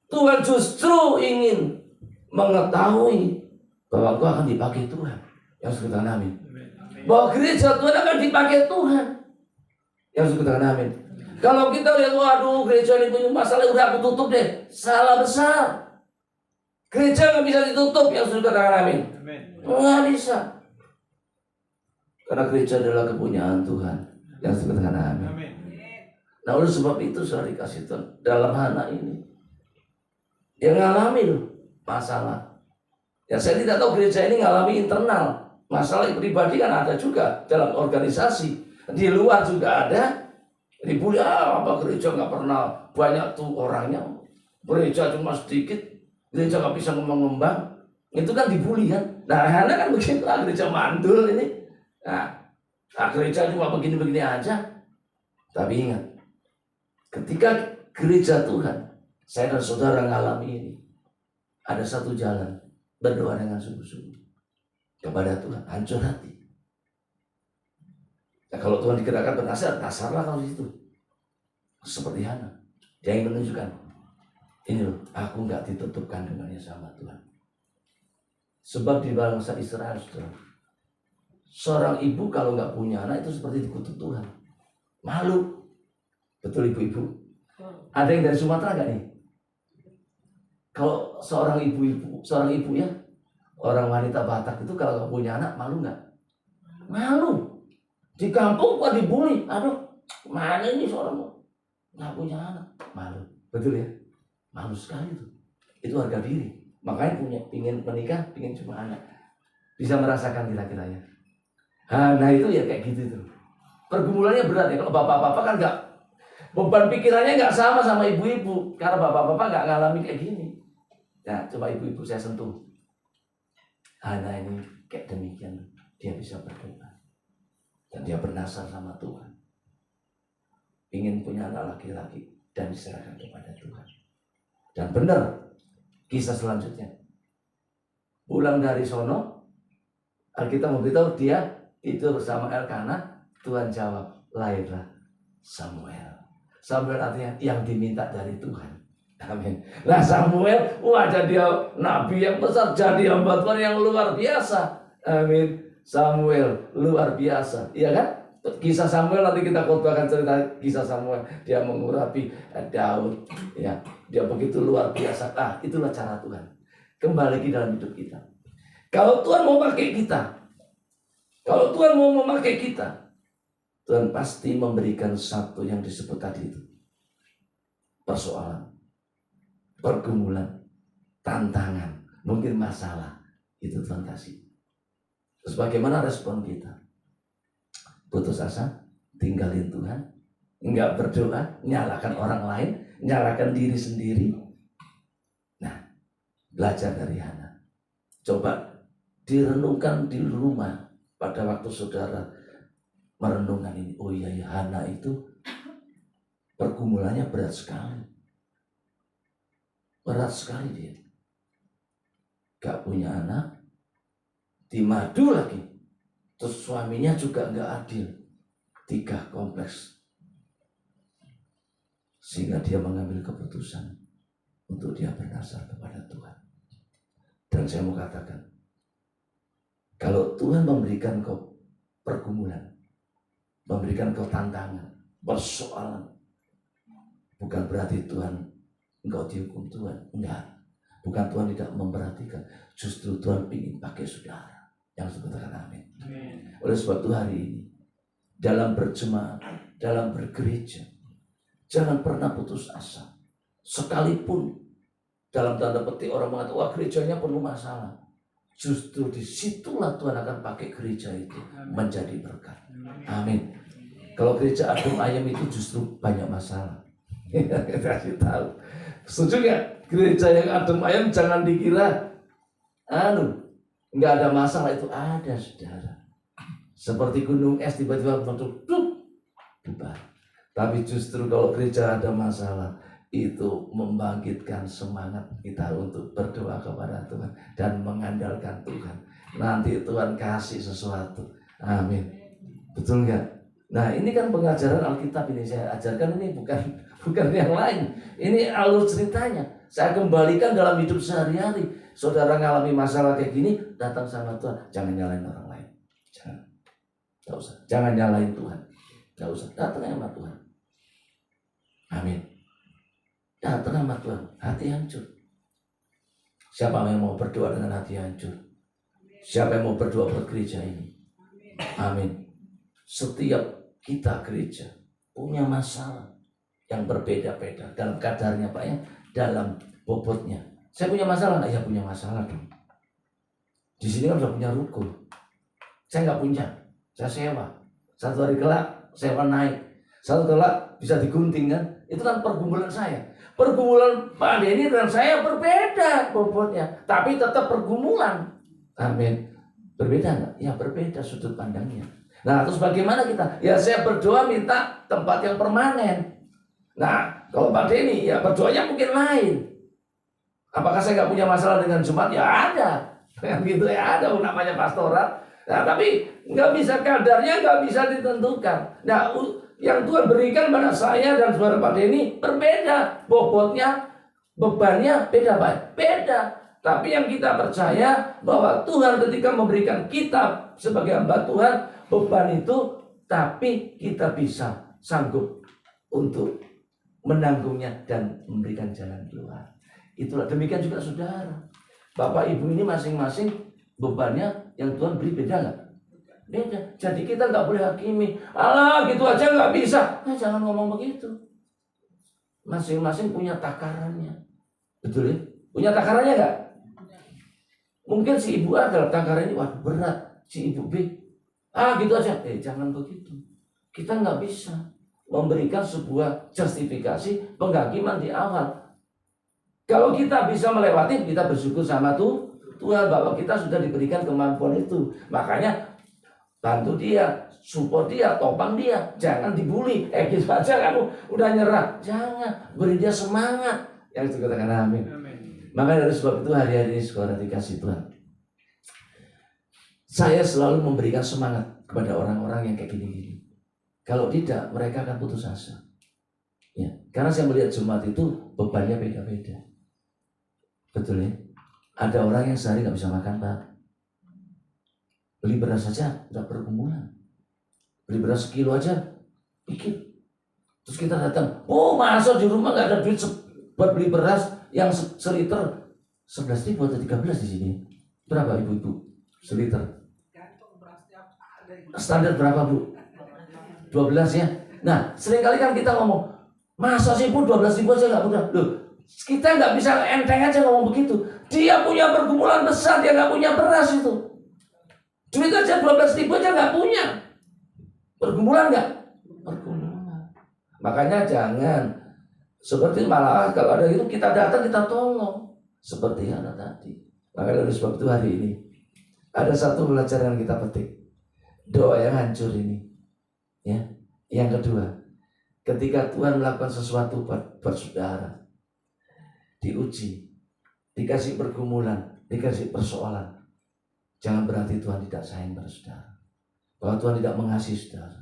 Tuhan justru ingin mengetahui bahwa engkau akan dipakai Tuhan. Yang kita amin. Bahwa gereja Tuhan akan dipakai Tuhan. Yang kita amin. Kalau kita lihat, waduh gereja ini punya masalah, udah aku tutup deh. Salah besar. Gereja nggak bisa ditutup, yang sudah katakan amin. Nggak bisa. Karena gereja adalah kepunyaan Tuhan. Yang sudah katakan amin. Nah, oleh sebab itu saya dikasih Tuhan dalam Hana ini, dia ngalami loh masalah. Ya saya tidak tahu gereja ini ngalami internal. Masalah pribadi kan ada juga dalam organisasi. Di luar juga ada. Dibully, apa gereja nggak pernah banyak tuh orangnya. Gereja cuma sedikit. Gereja nggak bisa ngembang-ngembang. Itu kan dibully kan. Nah, Hana kan begitu, gereja mandul ini. Nah, gereja cuma begini-begini aja. Tapi ingat, ketika gereja Tuhan, saya dan saudara ngalami ini, ada satu jalan, berdoa dengan sungguh-sungguh kepada Tuhan, hancur hati. Nah, kalau Tuhan digerakkan bernasar, nasarlah kalau itu. Seperti Hana, dia ingin menunjukkan, ini loh, aku nggak ditutup kandungannya sama Tuhan. Sebab di bangsa Israel, seorang ibu kalau nggak punya anak itu seperti dikutuk Tuhan. Malu. Betul ibu-ibu? Ada yang dari Sumatera nggak nih? Kalau seorang ibu ya, orang wanita Batak itu kalau nggak punya anak, malu nggak? Malu. Di kampung kok dibully. Aduh, mana ini seorang nggak punya anak? Malu. Betul ya? Malu sekali itu. Itu harga diri. Makanya ingin menikah, ingin cuma anak. Bisa merasakan kira-kira ya. Nah itu ya kayak gitu tuh. Pergumulannya berat ya. Kalau bapak-bapak kan nggak, beban pikirannya nggak sama ibu-ibu. Karena bapak-bapak nggak ngalami kayak gini. Nah coba ibu-ibu saya sentuh. Hana ini kayak demikian. Dia bisa berdoa. Dan dia bernasar sama Tuhan. Ingin punya anak laki-laki. Dan diserahkan kepada Tuhan. Dan benar. Kisah selanjutnya. Pulang dari sono. Alkitab memberitahu dia itu bersama Elkana. Tuhan jawab, lahirlah Samuel. Samuel artinya yang diminta dari Tuhan. Amin. Nah Samuel, wajah dia nabi yang besar, jadi hamba Tuhan yang luar biasa. Amin. Samuel luar biasa, iya kan? Kisah Samuel nanti kita khotbahkan cerita kisah Samuel. Dia mengurapi Daud, ya. Dia begitu luar biasa. Itulah cara Tuhan. Kembali lagi dalam hidup kita. Kalau Tuhan mau pakai kita, kalau Tuhan mau memakai kita, Tuhan pasti memberikan satu yang disebut tadi itu. Persoalan, pergumulan, tantangan, mungkin masalah. Itu Tuhan kasih. Terus bagaimana respon kita? Putus asa, tinggalin Tuhan, enggak berdoa, nyalakan orang lain, nyalakan diri sendiri. Nah, belajar dari Hana. Coba direnungkan di rumah pada waktu saudara merenungkan ini. Oh iya ya, Hana itu pergumulannya berat sekali. Berat sekali dia. Gak punya anak, dimadu lagi. Terus suaminya juga gak adil. 3 kompleks. Sehingga dia mengambil keputusan untuk dia bernasar kepada Tuhan. Dan saya mau katakan, kalau Tuhan memberikan kau pergumulan, memberikan kau tantangan, persoalan, bukan berarti Tuhan engkau dihukum Tuhan. Enggak. Bukan Tuhan tidak memperhatikan. Justru Tuhan ingin pakai saudara. Yang sebutkan amin. Oleh sebab itu hari ini, dalam berjemaat, dalam bergereja, jangan pernah putus asa. Sekalipun dalam tanda petik orang mengatakan, wah gerejanya penuh masalah. Justru disitulah Tuhan akan pakai gereja itu menjadi berkat. Amin. Kalau gereja adem ayam itu justru banyak masalah. Kita kasih tahu. Setuju nggak? Gereja yang adem ayam jangan dikira nggak ada masalah. Itu ada, saudara. Seperti gunung es tiba-tiba bentuk bubar. Tapi justru kalau gereja ada masalah, itu membangkitkan semangat kita untuk berdoa kepada Tuhan dan mengandalkan Tuhan. Nanti Tuhan kasih sesuatu. Amin. Betul nggak? Nah ini kan pengajaran Alkitab ini saya ajarkan, ini bukan yang lain. Ini alur ceritanya. Saya kembalikan dalam hidup sehari-hari. Saudara ngalami masalah kayak gini, datang sama Tuhan. Jangan nyalain orang lain. Jangan. Gak usah. Jangan nyalain Tuhan. Gak usah. Datang sama Tuhan. Amin. Datang sama Tuhan. Hati hancur. Siapa yang mau berdoa dengan hati hancur? Siapa yang mau berdoa buat gereja ini? Amin. Setiap kita gereja punya masalah yang berbeda-beda dalam kadarnya Pak ya, dalam bobotnya. Saya punya masalah nggak? Ya punya masalah dong. Di sini kan sudah punya ruko. Saya nggak punya. Saya sewa. Satu hari kelak sewa naik. Satu kelak bisa digunting kan? Itu kan pergumulan saya. Pergumulan Pak Denny dan saya berbeda bobotnya, tapi tetap pergumulan. Amin. Berbeda nggak? Ya berbeda sudut pandangnya. Nah terus bagaimana kita? Ya saya berdoa minta tempat yang permanen. Nah kalau Pak Denny ya berdoanya mungkin lain. Apakah saya nggak punya masalah dengan Jumat? Ya ada. Kan gitu ya ada namanya pastorat. Nah tapi nggak bisa kadarnya nggak bisa ditentukan. Nah yang Tuhan berikan pada saya dan saudara Pak Denny berbeda. Bobotnya, bebannya beda Pak. Beda. Tapi yang kita percaya bahwa Tuhan ketika memberikan kita sebagai hamba Tuhan beban itu, tapi kita bisa sanggup untuk menanggungnya dan memberikan jalan keluar. Itulah demikian juga saudara. Bapak ibu ini masing-masing bebannya yang Tuhan beri beda nggak? Beda. Jadi kita nggak boleh hakimi. Alah gitu aja nggak bisa. Nah, jangan ngomong begitu. Masing-masing punya takarannya. Betul ya? Punya takarannya nggak? Mungkin si ibu A dalam takarannya wah berat. Si ibu B gitu aja. Jangan begitu. Kita nggak bisa memberikan sebuah justifikasi penghakiman di awal. Kalau kita bisa melewati, kita bersyukur sama Tuhan bahwa kita sudah diberikan kemampuan itu. Makanya bantu dia, support dia, topang dia. Jangan dibully. Gitu aja kamu udah nyerah. Jangan, beri dia semangat. Yang itu katakan amin. Makanya dari sebab itu hari-hari ini saudara dikasih Tuhan. Saya selalu memberikan semangat kepada orang-orang yang kayak gini-gini. Kalau tidak, mereka akan putus asa. Ya, karena saya melihat Jumat itu bebannya beda-beda. Betul ya? Ada orang yang sehari nggak bisa makan Pak. Beli beras saja udah pergumulan. Beli beras sekilo aja bikin. Terus kita datang, masa di rumah nggak ada duit buat beli beras yang seliter 11.000 atau 13 di sini. Berapa ibu-ibu? Seliter. Standar berapa Bu? 12 ya. Nah, seringkali kan kita ngomong, masa sih Bu 12.000 aja nggak mudah. Loh, kita nggak bisa enteng aja ngomong begitu. Dia punya pergumulan besar, dia nggak punya beras itu. Duit aja 12.000 aja nggak punya. Pergumulan nggak? Pergumulan. Makanya jangan seperti malah kalau ada itu kita datang kita tolong seperti anak tadi. Maka dari sebab itu hari ini ada satu pelajaran yang kita petik. Doa yang hancur ini. Ya. Yang kedua, ketika Tuhan melakukan sesuatu buat saudara, diuji, dikasih pergumulan, dikasih persoalan, jangan berarti Tuhan tidak sayang pada saudara, bahwa Tuhan tidak mengasihi saudara.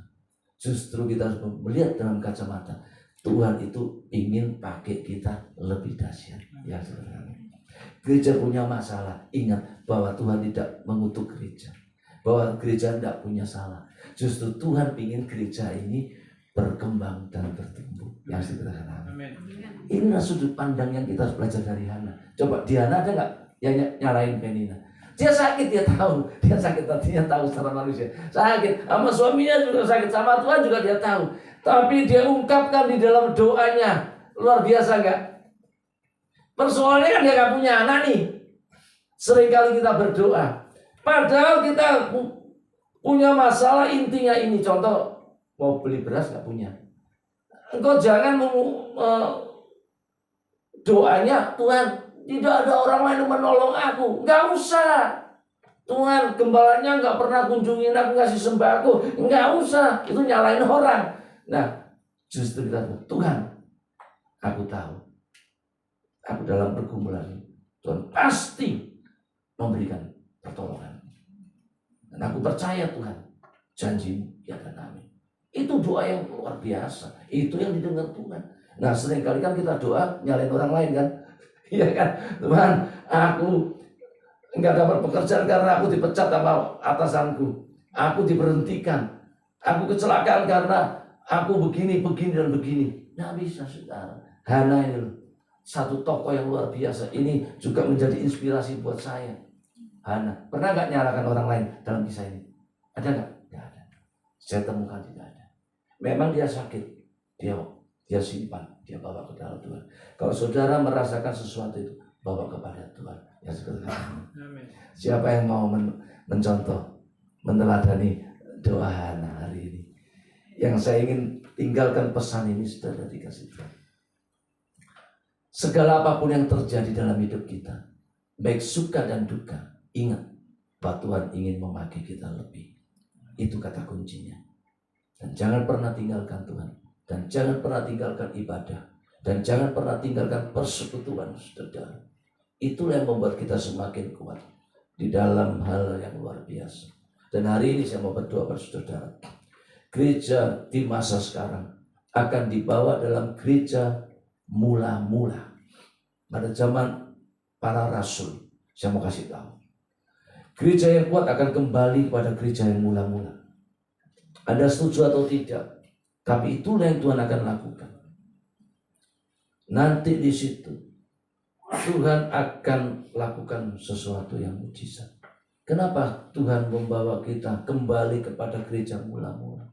Justru kita harus melihat dalam kacamata Tuhan itu ingin pakai kita lebih dahsyat. Ya saudara. Gereja punya masalah, ingat bahwa Tuhan tidak mengutuk gereja, bahwa gereja tidak punya salah. Justru Tuhan ingin gereja ini berkembang dan bertumbuh. Yang kita amin. Inilah sudut pandang yang kita harus belajar dari Hana. Coba di Hana ada nggak yang nyalain Penina? Dia sakit, dia tahu. Dia sakit hatinya tahu secara manusia. Sakit, sama suaminya juga sakit, sama Tuhan juga dia tahu. Tapi dia ungkapkan di dalam doanya. Luar biasa nggak? Persoalannya kan dia nggak punya anak nih. Seringkali kita berdoa, padahal kita punya masalah intinya ini. Contoh, mau beli beras nggak punya. Engkau jangan doanya, Tuhan tidak ada orang lain yang menolong aku. Nggak usah. Tuhan gembalanya nggak pernah kunjungin aku, ngasih sembako. Nggak usah. Itu nyalain orang. Nah, justru kita Tuhan, aku tahu. Aku dalam pergumulan ini, Tuhan pasti memberikan pertolongan. Dan aku percaya Tuhan, janji-Mu ya dan amin. Itu doa yang luar biasa. Itu yang didengar Tuhan. Nah, seringkali kan kita doa nyalain orang lain kan. Iya kan? Tuhan, aku enggak dapat pekerjaan karena aku dipecat sama atasanku. Aku diberhentikan. Aku kecelakaan karena aku begini, dan begini. Nggak bisa, saudara. Hana ini loh. Satu tokoh yang luar biasa. Ini juga menjadi inspirasi buat saya. Hana. Pernah nggak nyalakan orang lain dalam kisah ini? Ada nggak? Nggak ada. Saya temukan tidak ada. Memang dia sakit. Dia simpan. Dia bawa ke dalam Tuhan. Kalau saudara merasakan sesuatu itu, bawa kepada Tuhan. Ya seperti itu. Siapa yang mau mencontoh, meneladani doa Hana hari ini? Yang saya ingin tinggalkan pesan ini, saudara dikasih Tuhan. Segala apapun yang terjadi dalam hidup kita, baik suka dan duka, ingat bahwa Tuhan ingin memakai kita lebih. Itu kata kuncinya. Dan jangan pernah tinggalkan Tuhan. Dan jangan pernah tinggalkan ibadah. Dan jangan pernah tinggalkan persekutuan, saudara. Itulah yang membuat kita semakin kuat di dalam hal yang luar biasa. Dan hari ini saya mau berdoa pada saudara. Gereja di masa sekarang akan dibawa dalam gereja mula-mula. Pada zaman para rasul, saya mau kasih tahu. Gereja yang kuat akan kembali kepada gereja yang mula-mula. Anda setuju atau tidak? Tapi itulah yang Tuhan akan lakukan. Nanti di situ Tuhan akan lakukan sesuatu yang mujizat. Kenapa Tuhan membawa kita kembali kepada gereja mula-mula?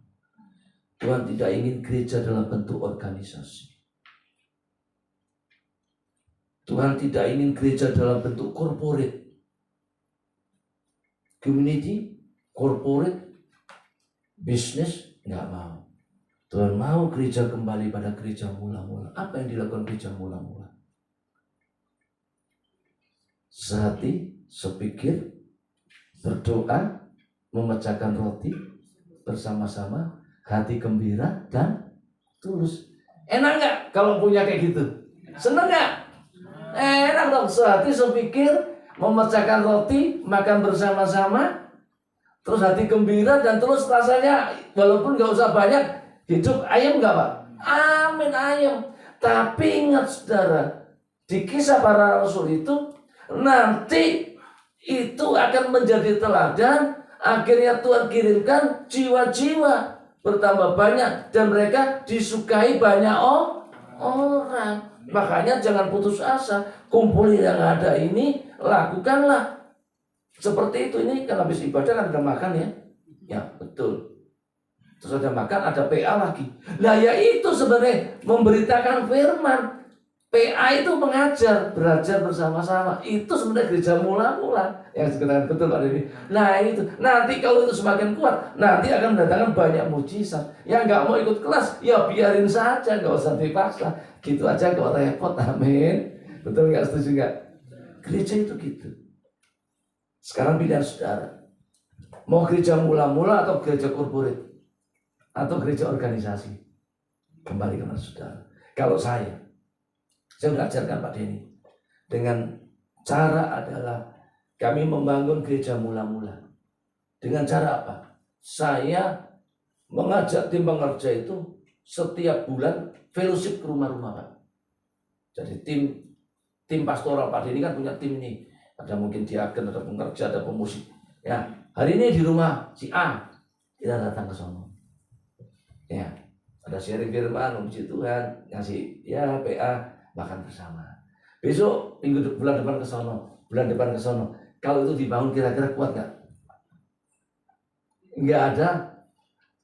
Tuhan tidak ingin gereja dalam bentuk organisasi. Tuhan tidak ingin gereja dalam bentuk corporate. Community, corporate, bisnis, nggak mau. Tuhan mau gereja kembali pada gereja mula-mula. Apa yang dilakukan gereja mula-mula? Sehati, sepikir, berdoa, memecahkan roti bersama-sama, hati gembira dan tulus. Enak nggak kalau punya kayak gitu? Seneng nggak? Enak dong, sehati, sepikir, memecahkan roti, makan bersama-sama, terus hati gembira dan terus rasanya walaupun nggak usah banyak, hidup ayam nggak Pak? Amin, ayam. Tapi ingat saudara, di kisah para rasul itu nanti itu akan menjadi teladan. Akhirnya Tuhan kirimkan jiwa-jiwa bertambah banyak dan mereka disukai banyak orang. Makanya jangan putus asa. Kumpul yang ada ini, lakukanlah seperti itu. Ini kan habis ibadah kan ada makan ya. Ya betul. Terus ada makan, ada PA lagi. Nah ya itu sebenarnya memberitakan firman. PA itu mengajar, belajar bersama-sama. Itu sebenarnya gereja mula-mula. Yang sekarang betul Pak Dewi. Nah itu, nanti kalau itu semakin kuat, nanti akan mendatangkan banyak mujizat. Yang nggak mau ikut kelas, ya biarin saja, nggak usah dipaksa. Gitu aja kok repot, amin. Betul nggak, setuju nggak? Gereja itu gitu. Sekarang pilihan saudara. Mau gereja mula-mula atau gereja korporat? Atau gereja organisasi? Kembali kepada saudara. Kalau saya mengajarkan Pak Denny dengan cara adalah kami membangun gereja mula-mula. Dengan cara apa? Saya mengajak tim pengerja itu setiap bulan fellowship ke rumah-rumah Pak. Jadi tim pastoral Pak Denny kan punya tim ini. Ada mungkin diaken, ada pengerja, ada pemusik. Ya, hari ini di rumah si A, kita datang ke sana. Ya, ada sharing firman, memuji Tuhan, ngasih ya PA, makan bersama. Besok bulan depan ke sono. Kalau itu dibangun kira-kira kuat nggak? Nggak ada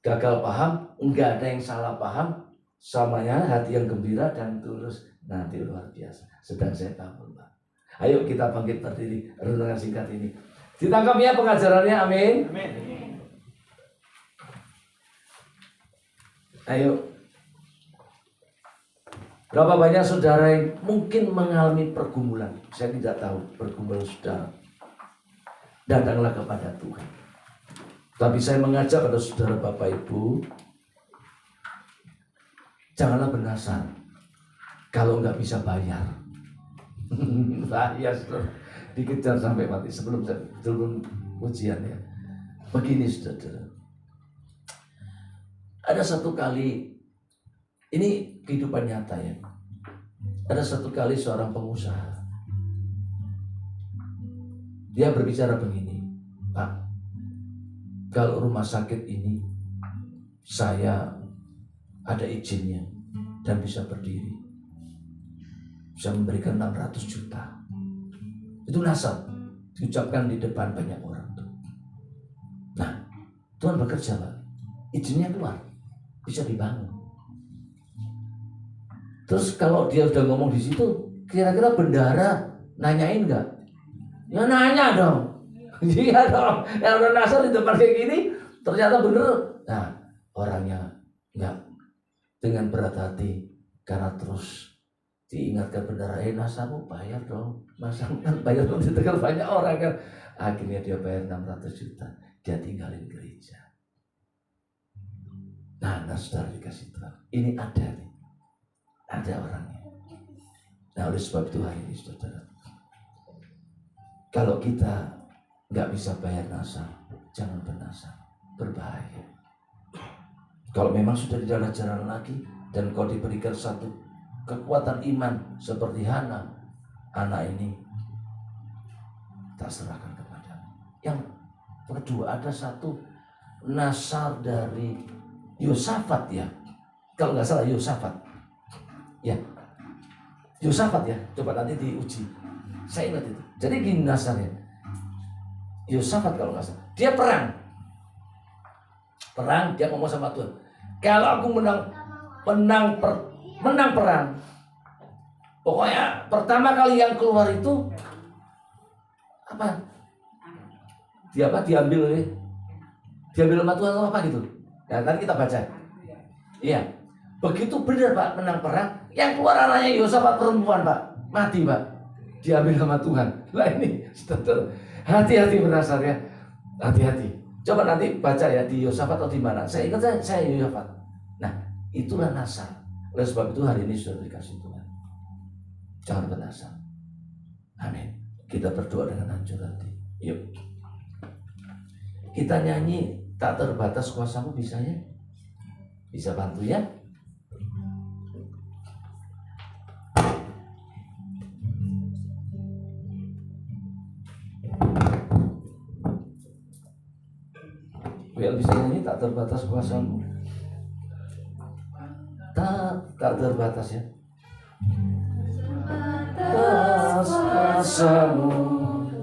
gagal paham, nggak ada yang salah paham, samanya hati yang gembira dan tulus. Nanti luar biasa. Sedang saya bangun Pak. Ayo kita bangkit berdiri, renungan singkat ini. Ditangkap ya pengajarannya, amin. Amin. Ayo. Berapa banyak saudara yang mungkin mengalami pergumulan? Saya tidak tahu pergumulan saudara. Datanglah kepada Tuhan. Tapi saya mengajak pada saudara Bapak Ibu, janganlah bernasar kalau nggak bisa bayar. Bahaya saudara, dikejar sampai mati sebelum ujian ya. Begini saudara, ada satu kali, ini kehidupan nyata ya. Ada satu kali seorang pengusaha, dia berbicara begini, Pak, kalau rumah sakit ini saya ada izinnya dan bisa berdiri, bisa memberikan 600 juta. Itu nasab diucapkan di depan banyak orang tuh. Nah, Tuhan bekerja Pak, izinnya keluar, bisa dibangun. Terus kalau dia udah ngomong di situ, kira-kira bendahara nanyain nggak? Ya nanya dong. Iya dong. Yang udah nasar di depan kayak gini, ternyata bener. Nah, orangnya nggak, dengan berat hati karena terus diingatkan bendara, nasamu bayar dong, masa kan bayar dong, ditekan banyak orang kan. Akhirnya dia bayar 600 juta, dia tinggalin gereja. Nah, saudara dikasih Tuhan, ini ada nih, ada orangnya. Nah, oleh sebab itu hari ini saudara, kalau kita nggak bisa bayar nasab, jangan bernasab, berbahaya. Kalau memang sudah di dalam jalan lagi dan kau diberikan satu kekuatan iman seperti Hana, anak ini tak serahkan kepadamu. Yang kedua, ada satu nasar dari Yosafat ya, kalau nggak salah Yosafat ya, Yosafat ya, coba nanti diuji. Saya ingat itu. Jadi gini nasarnya, Yosafat kalau nggak salah, dia perang, dia ngomong sama Tuhan, kalau aku menang perang, pokoknya pertama kali yang keluar itu apa? Diambil sama Tuhan atau apa gitu. Nah, nanti kita baca. Iya. Begitu benar Pak menang perang, yang keluar anaknya Yosafat perempuan Pak, mati Pak. Diambil sama Tuhan. Lah ini, hati-hati bernasar ya. Hati-hati. Coba nanti baca ya di Yosafat atau di mana. Saya ingat saya Yosafat. Nah, itulah nasar. Oleh sebab itu hari ini sudah dikasih Tuhan. Jangan bernasar. Amin. Kita berdoa dengan hancur hati. Yuk. Kita nyanyi tak terbatas kuasamu, bisa ya? Bisa bantu ya? Biar bisa nyanyi tak terbatas kuasamu. Tak terbatas ya. Atas kuasamu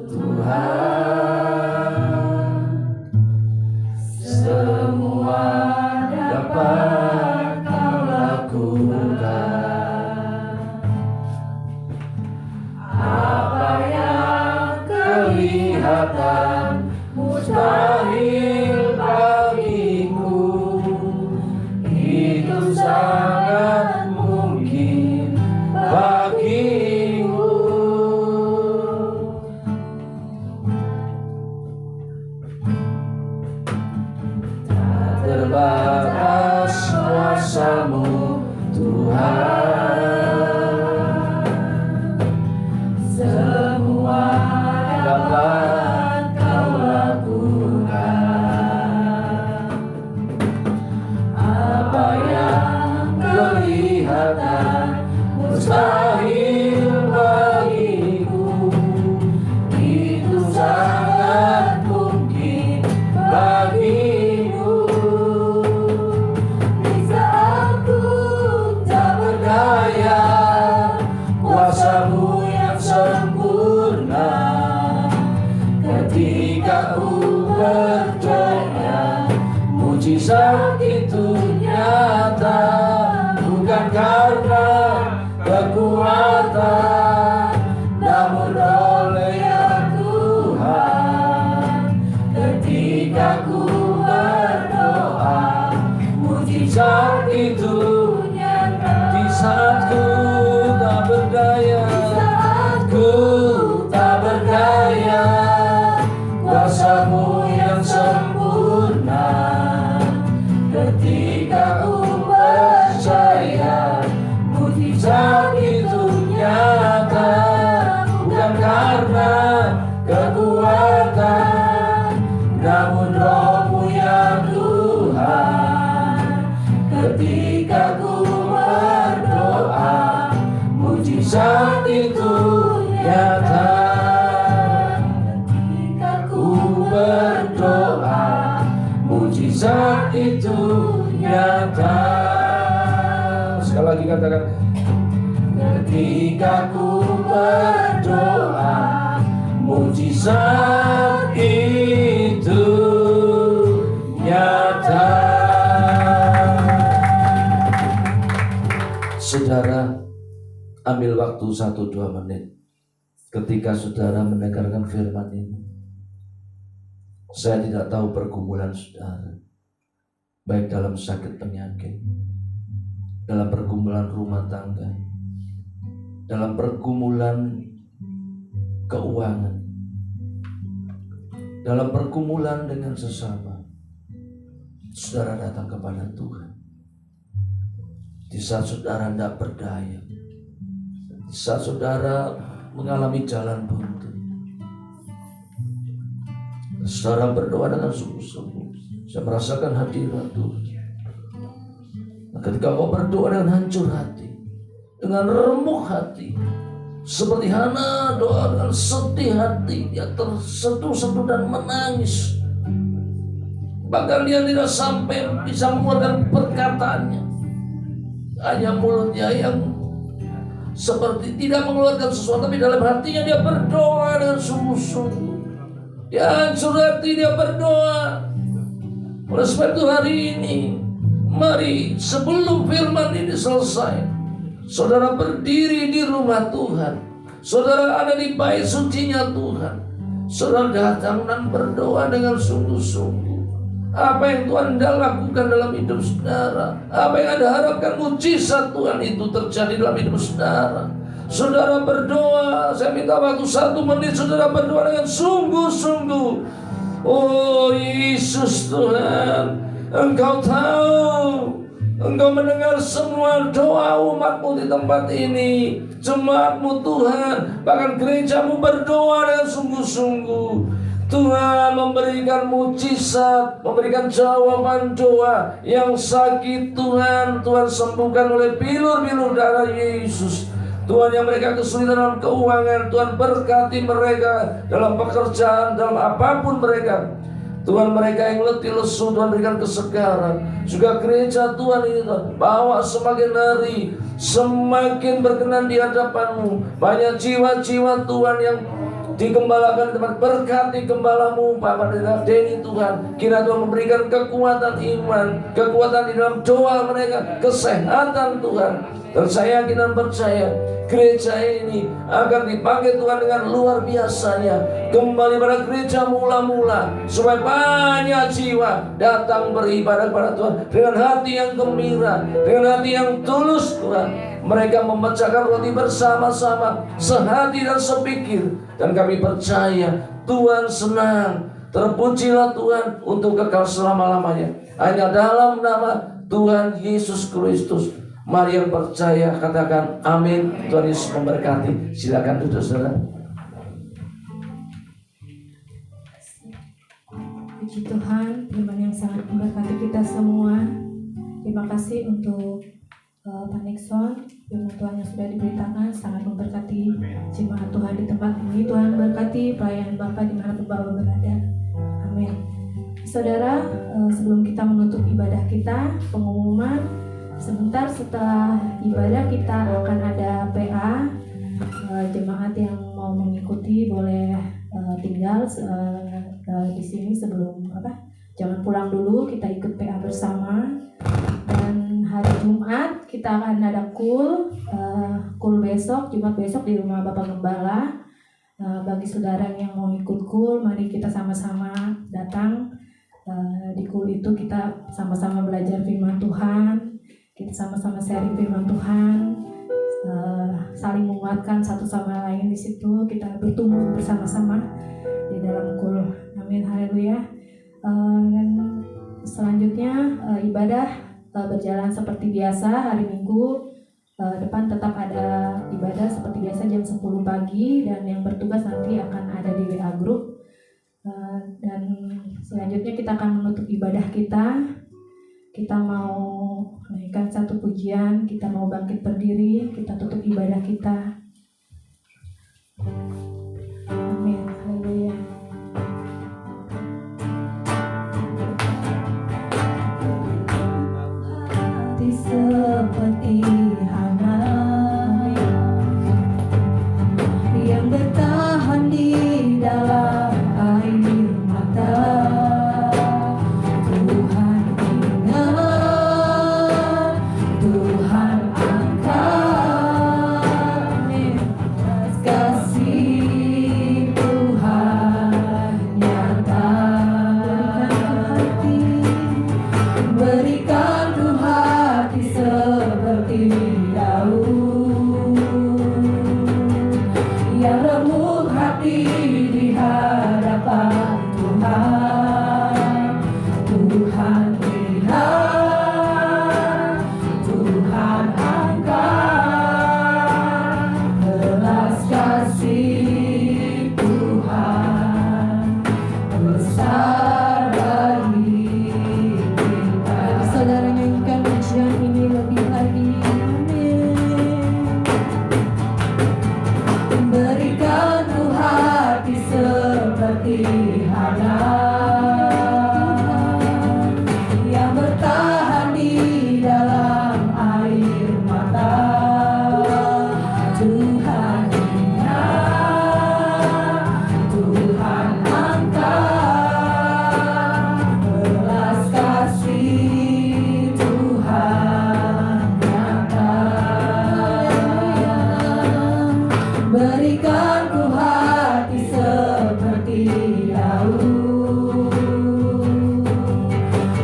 Tuhan, semua dapat kau lakukan. Apa yang kelihatan mustahil bagiku, itu sangat mungkin bagimu. Tak terbatas kuasamu Tuhan, semua dapat kau lakukan. Apa yang kelihatan mustahil bagiku, itu sangat mungkin bagimu. Di saat ku tak berdaya, kuasamu yang sempurna. Ketika ku percaya, mujizat itu nyata, bukan karena kekuatan, namun oleh ya Tuhan. Ketika ku berdoa, mujizat itu nyata. Di saat ku tak berdaya, kuasamu yang sempurna. Ketika ku percaya, mujizat itu nyata, bukan karena kekuatan, namun roh-Mu ya Tuhan. Ketika ku berdoa, mujizat itu nyata. Ketika ku berdoa, mujizat itu nyata. Sekali lagi katakan, ketika ku berdoa, mujizat itu nyata. Saudara, ambil waktu 1-2 menit ketika saudara mendengarkan firman ini. Saya tidak tahu pergumulan saudara, baik dalam sakit penyakit, dalam pergumulan rumah tangga, dalam pergumulan keuangan, dalam pergumulan dengan sesama, saudara datang kepada Tuhan. Di saat saudara tidak berdaya, di saat saudara mengalami jalan buntu, saudara berdoa dengan sungguh-sungguh. Saya merasakan hadirat Tuhan. Nah, ketika kau berdoa dengan hancur hati, dengan remuk hati, seperti Hana doa dengan sedih hati, dia tersentuh-sentuh dan menangis. Bahkan dia tidak sampai bisa mengeluarkan perkataannya, hanya mulutnya yang seperti tidak mengeluarkan sesuatu, tapi dalam hatinya dia berdoa dengan sungguh-sungguh. Dia hancur hati, dia berdoa. Oleh sebab itu hari ini, mari sebelum firman ini selesai, saudara berdiri di rumah Tuhan, saudara ada di bait sucinya Tuhan, saudara datang dan berdoa dengan sungguh-sungguh. Apa yang Tuhan Anda lakukan dalam hidup saudara, apa yang Anda harapkan mujizat Tuhan itu terjadi dalam hidup saudara. Saudara berdoa, saya minta waktu 1 menit, saudara berdoa dengan sungguh-sungguh. Oh Yesus Tuhan, Engkau tahu, Engkau mendengar semua doa umat-Mu di tempat ini, jemaat-Mu Tuhan, bahkan gereja-Mu berdoa dengan sungguh-sungguh. Tuhan memberikan mujizat, memberikan jawaban doa. Yang sakit Tuhan sembuhkan oleh bilur-bilur darah Yesus. Tuhan, yang mereka kesulitan dalam keuangan, Tuhan berkati mereka dalam pekerjaan, dalam apapun mereka. Tuhan, mereka yang letih lesu, Tuhan berikan kesegaran. Juga gereja Tuhan ini, Tuhan bawa semakin hari, semakin berkenan di hadapan-Mu. Banyak jiwa-jiwa Tuhan yang digembalakan, tempat berkati gembalamu Pak Pendeta Denny Tuhan. Kira Tuhan memberikan kekuatan iman, kekuatan di dalam doa mereka, kesehatan Tuhan. Dan saya yakin dan percaya gereja ini akan dipakai Tuhan dengan luar biasanya. Kembali pada gereja mula-mula, supaya banyak jiwa datang beribadah kepada Tuhan dengan hati yang gembira, dengan hati yang tulus Tuhan. Mereka memecahkan roti bersama-sama, sehati dan sepikir. Dan kami percaya Tuhan senang. Terpujilah Tuhan untuk kekal selama-lamanya. Hanya dalam nama Tuhan Yesus Kristus. Mari yang percaya katakan amin. Tuhan Yesus memberkati. Silakan duduk saudara. Puji Tuhan, firman yang sangat memberkati kita semua. Terima kasih untuk Pak Nixon, firman Tuhan yang sudah diberitakan sangat memberkati jemaat Tuhan di tempat ini. Tuhan berkati pelayanan Bapak dimanapun Bapak berada. Amin. Saudara, sebelum kita menutup ibadah kita, pengumuman. Sebentar setelah ibadah kita akan ada PA. Jemaat yang mau mengikuti boleh tinggal di sini sebelum jangan pulang dulu, kita ikut PA bersama. Dan hari Jumat kita akan ada kul besok, Jumat besok di rumah Bapak Gembala. Bagi saudara yang mau ikut kul, mari kita sama-sama datang. Di kul itu kita sama-sama belajar firman Tuhan. Kita sama-sama sharing firman Tuhan, saling menguatkan satu sama lain di situ. Kita bertumbuh bersama-sama di dalam kul. Amin, haleluya. Dan selanjutnya ibadah berjalan seperti biasa. Hari Minggu depan tetap ada ibadah seperti biasa jam 10 pagi. Dan yang bertugas nanti akan ada di WA Group. Dan selanjutnya kita akan menutup ibadah kita. Kita mau naikkan satu pujian, kita mau bangkit berdiri, kita tutup ibadah kita. Amin, haleluya. Hati seperti Hana yang bertahan di dalam air mata. Tuhan angkat Tuhan lihat, Tuhan angkat, belas kasih Tuhan besar bagi kita. Mari saudara nyanyikan pujian ini lebih lagi. Amin. Berikanku hati seperti Hana, yang bertahan di dalam air mata. Tuhan lihat, Tuhan angkat, belas kasih Tuhan nyata. Berikanku hati seperti Daud,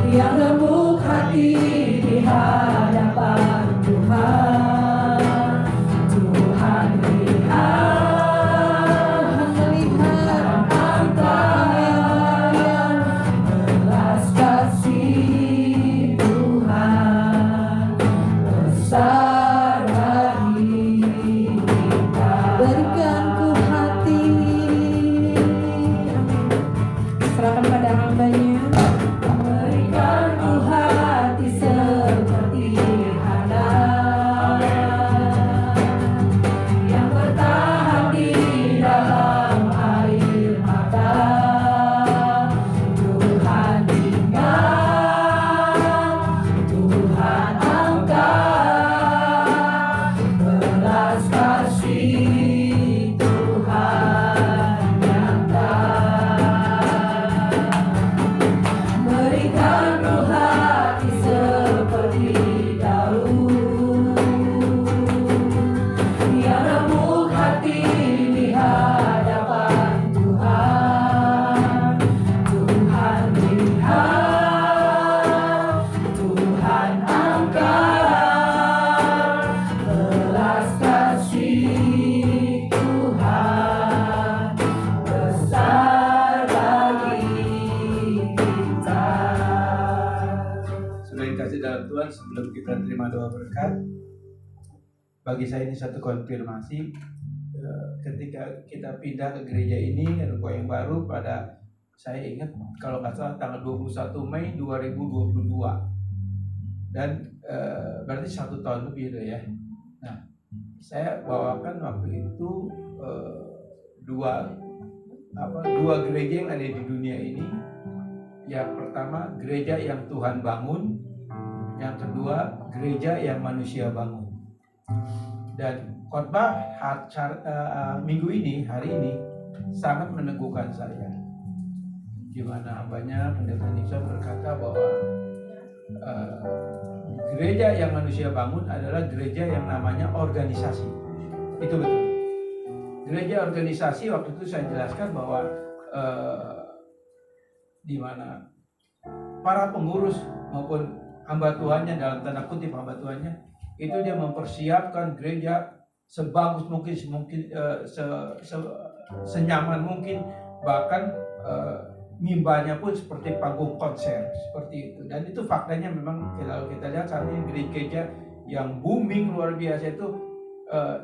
yang remuk hati di hadapan Tuhan. Tuhan lihat, Tuhan angkat, belas kasih Tuhan besar bagi kita. Berikanku hati, serahkan pada hamba-Nya. Berikanku hati seperti Hana, yang bertahan di dalam air mata. Tuhan ingat, Tuhan angkat, belas kasih Tuhan nyata. Berikanku hati seperti Daud, yang remuk hati di hadapan Tuhan. Tuhan lihat, Tuhan angkat, belas kasih Tuhan besar bagi kita. Sudah dikasih dalam Tuhan, sebelum kita terima doa berkat, bagi saya ini satu konfirmasi. Ketika kita pindah ke gereja ini, ruko yang baru, pada saya ingat kalau nggak salah tanggal 21 Mei 2022, dan berarti 1 tahun lebih itu ya. Nah, saya bawakan waktu itu dua gereja yang ada di dunia ini. Yang pertama, gereja yang Tuhan bangun. Yang kedua, gereja yang manusia bangun. Dan khotbah minggu ini, hari ini, sangat meneguhkan saya. Gimana hambanya Pendeta Nixon berkata bahwa gereja yang manusia bangun adalah gereja yang namanya organisasi. Itu betul. Gereja organisasi, waktu itu saya jelaskan bahwa di mana para pengurus maupun hamba Tuhannya, dalam tanda kutip hamba Tuhannya, itu dia mempersiapkan gereja sebagus mungkin, senyaman mungkin, bahkan mimbarnya pun seperti panggung konser, seperti itu. Dan itu faktanya memang kalau kita lihat saat ini gereja yang booming luar biasa itu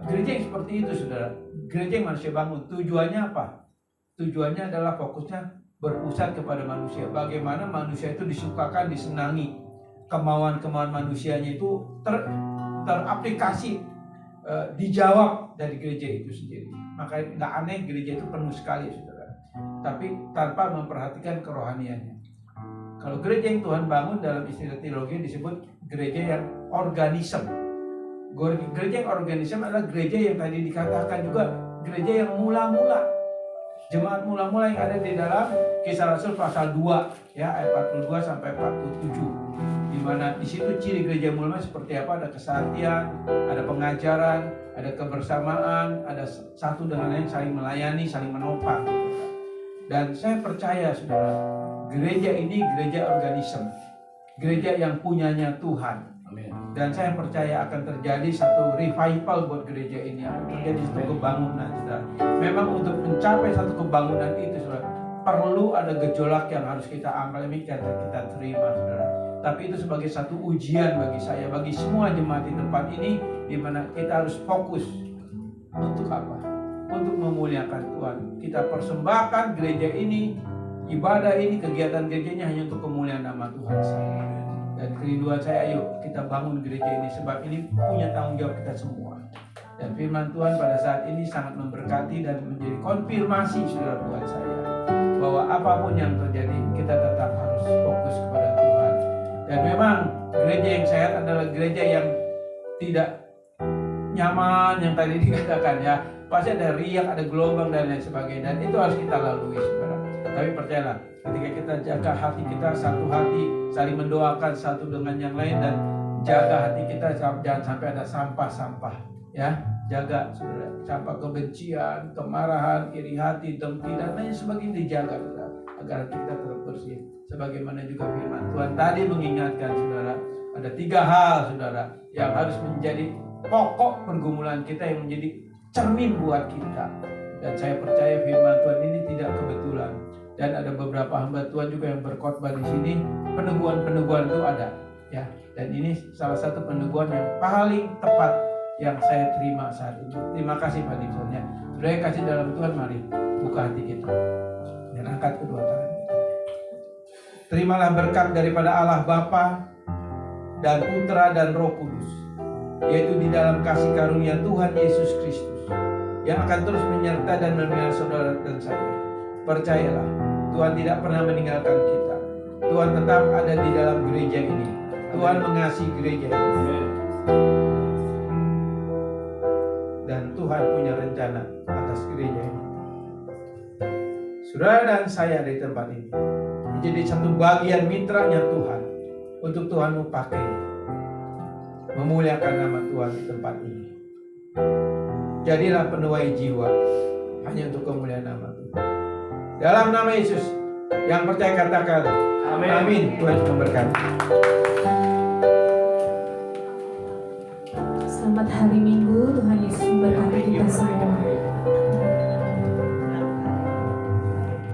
gereja yang seperti itu, saudara. Gereja yang manusia bangun. Tujuannya apa? Tujuannya adalah fokusnya berpusat kepada manusia. Bagaimana manusia itu disukakan, disenangi, kemauan-kemauan manusianya itu teraplikasi, dijawab dari gereja itu sendiri. Maka nggak aneh gereja itu penuh sekali, saudara. Tapi tanpa memperhatikan kerohaniannya. Kalau gereja yang Tuhan bangun, dalam istilah teologi disebut gereja yang organisme. Gereja yang organisme adalah gereja yang tadi dikatakan juga gereja yang mula-mula. Jemaat mula-mula yang ada di dalam Kisah Rasul pasal 2 ya, ayat 42 sampai 47. Di mana di situ ciri gereja mula seperti apa? Ada kesatian, ada pengajaran, ada kebersamaan, ada satu dengan lain saling melayani, saling menopang. Dan saya percaya, saudara, gereja ini gereja organisme, gereja yang punyanya Tuhan. Amin. Dan saya percaya akan terjadi satu revival buat gereja ini, akan terjadi satu kebangunan, saudara. Memang untuk mencapai satu kebangunan itu, saudara, perlu ada gejolak yang harus kita alami karena kita terima, saudara. Tapi itu sebagai satu ujian bagi saya, bagi semua jemaat di tempat ini, di mana kita harus fokus untuk apa? Untuk memuliakan Tuhan. Kita persembahkan gereja ini, ibadah ini, kegiatan gerejanya hanya untuk kemuliaan nama Tuhan saya. Dan kerinduan saya, ayo kita bangun gereja ini, sebab ini punya tanggung jawab kita semua. Dan firman Tuhan pada saat ini sangat memberkati dan menjadi konfirmasi saudara buat saya, bahwa apapun yang terjadi kita tetap harus fokus kepada Tuhan. Dan memang gereja yang sehat adalah gereja yang tidak nyaman, yang tadi dikatakan ya, pasti ada riak, ada gelombang dan lain sebagainya, dan itu harus kita lalui saudara. Tapi percayalah, ketika kita jaga hati kita satu hati, saling mendoakan satu dengan yang lain, dan jaga hati kita jangan sampai ada sampah-sampah ya, jaga saudara, sampah kebencian, kemarahan, iri hati, dengki dan lain sebagainya dijaga saudara, agar hati kita tetap bersih. Sebagaimana juga firman Tuhan tadi mengingatkan saudara, ada 3 hal saudara yang harus menjadi pokok pergumulan kita, yang menjadi cermin buat kita. Dan saya percaya firman Tuhan ini tidak kebetulan. Dan ada beberapa hamba Tuhan juga yang berkhotbah di sini, peneguhan-peneguhan itu ada ya. Dan ini salah satu peneguhan yang paling tepat yang saya terima saat ini. Terima kasih Pak Dikson ya. Saudara yang kasih dalam Tuhan, mari buka hati kita dan angkat kedua tangan kita. Terimalah berkat daripada Allah Bapa dan Putra dan Roh Kudus, yaitu di dalam kasih karunia Tuhan Yesus Kristus, yang akan terus menyertai dan memelihara saudara dan saya. Percayalah, Tuhan tidak pernah meninggalkan kita. Tuhan tetap ada di dalam gereja ini. Tuhan mengasihi gereja ini. Dan Tuhan punya rencana atas gereja ini. Saudara dan saya di tempat ini menjadi satu bagian mitranya Tuhan, untuk Tuhan mau pakai memuliakan nama Tuhan di tempat ini. Jadilah penuai jiwa hanya untuk kemuliaan nama Tuhan. Dalam nama Yesus, yang percaya katakan amin. Amin. Tuhan memberkati. Selamat hari Minggu, Tuhan Yesus memberkati kita semua.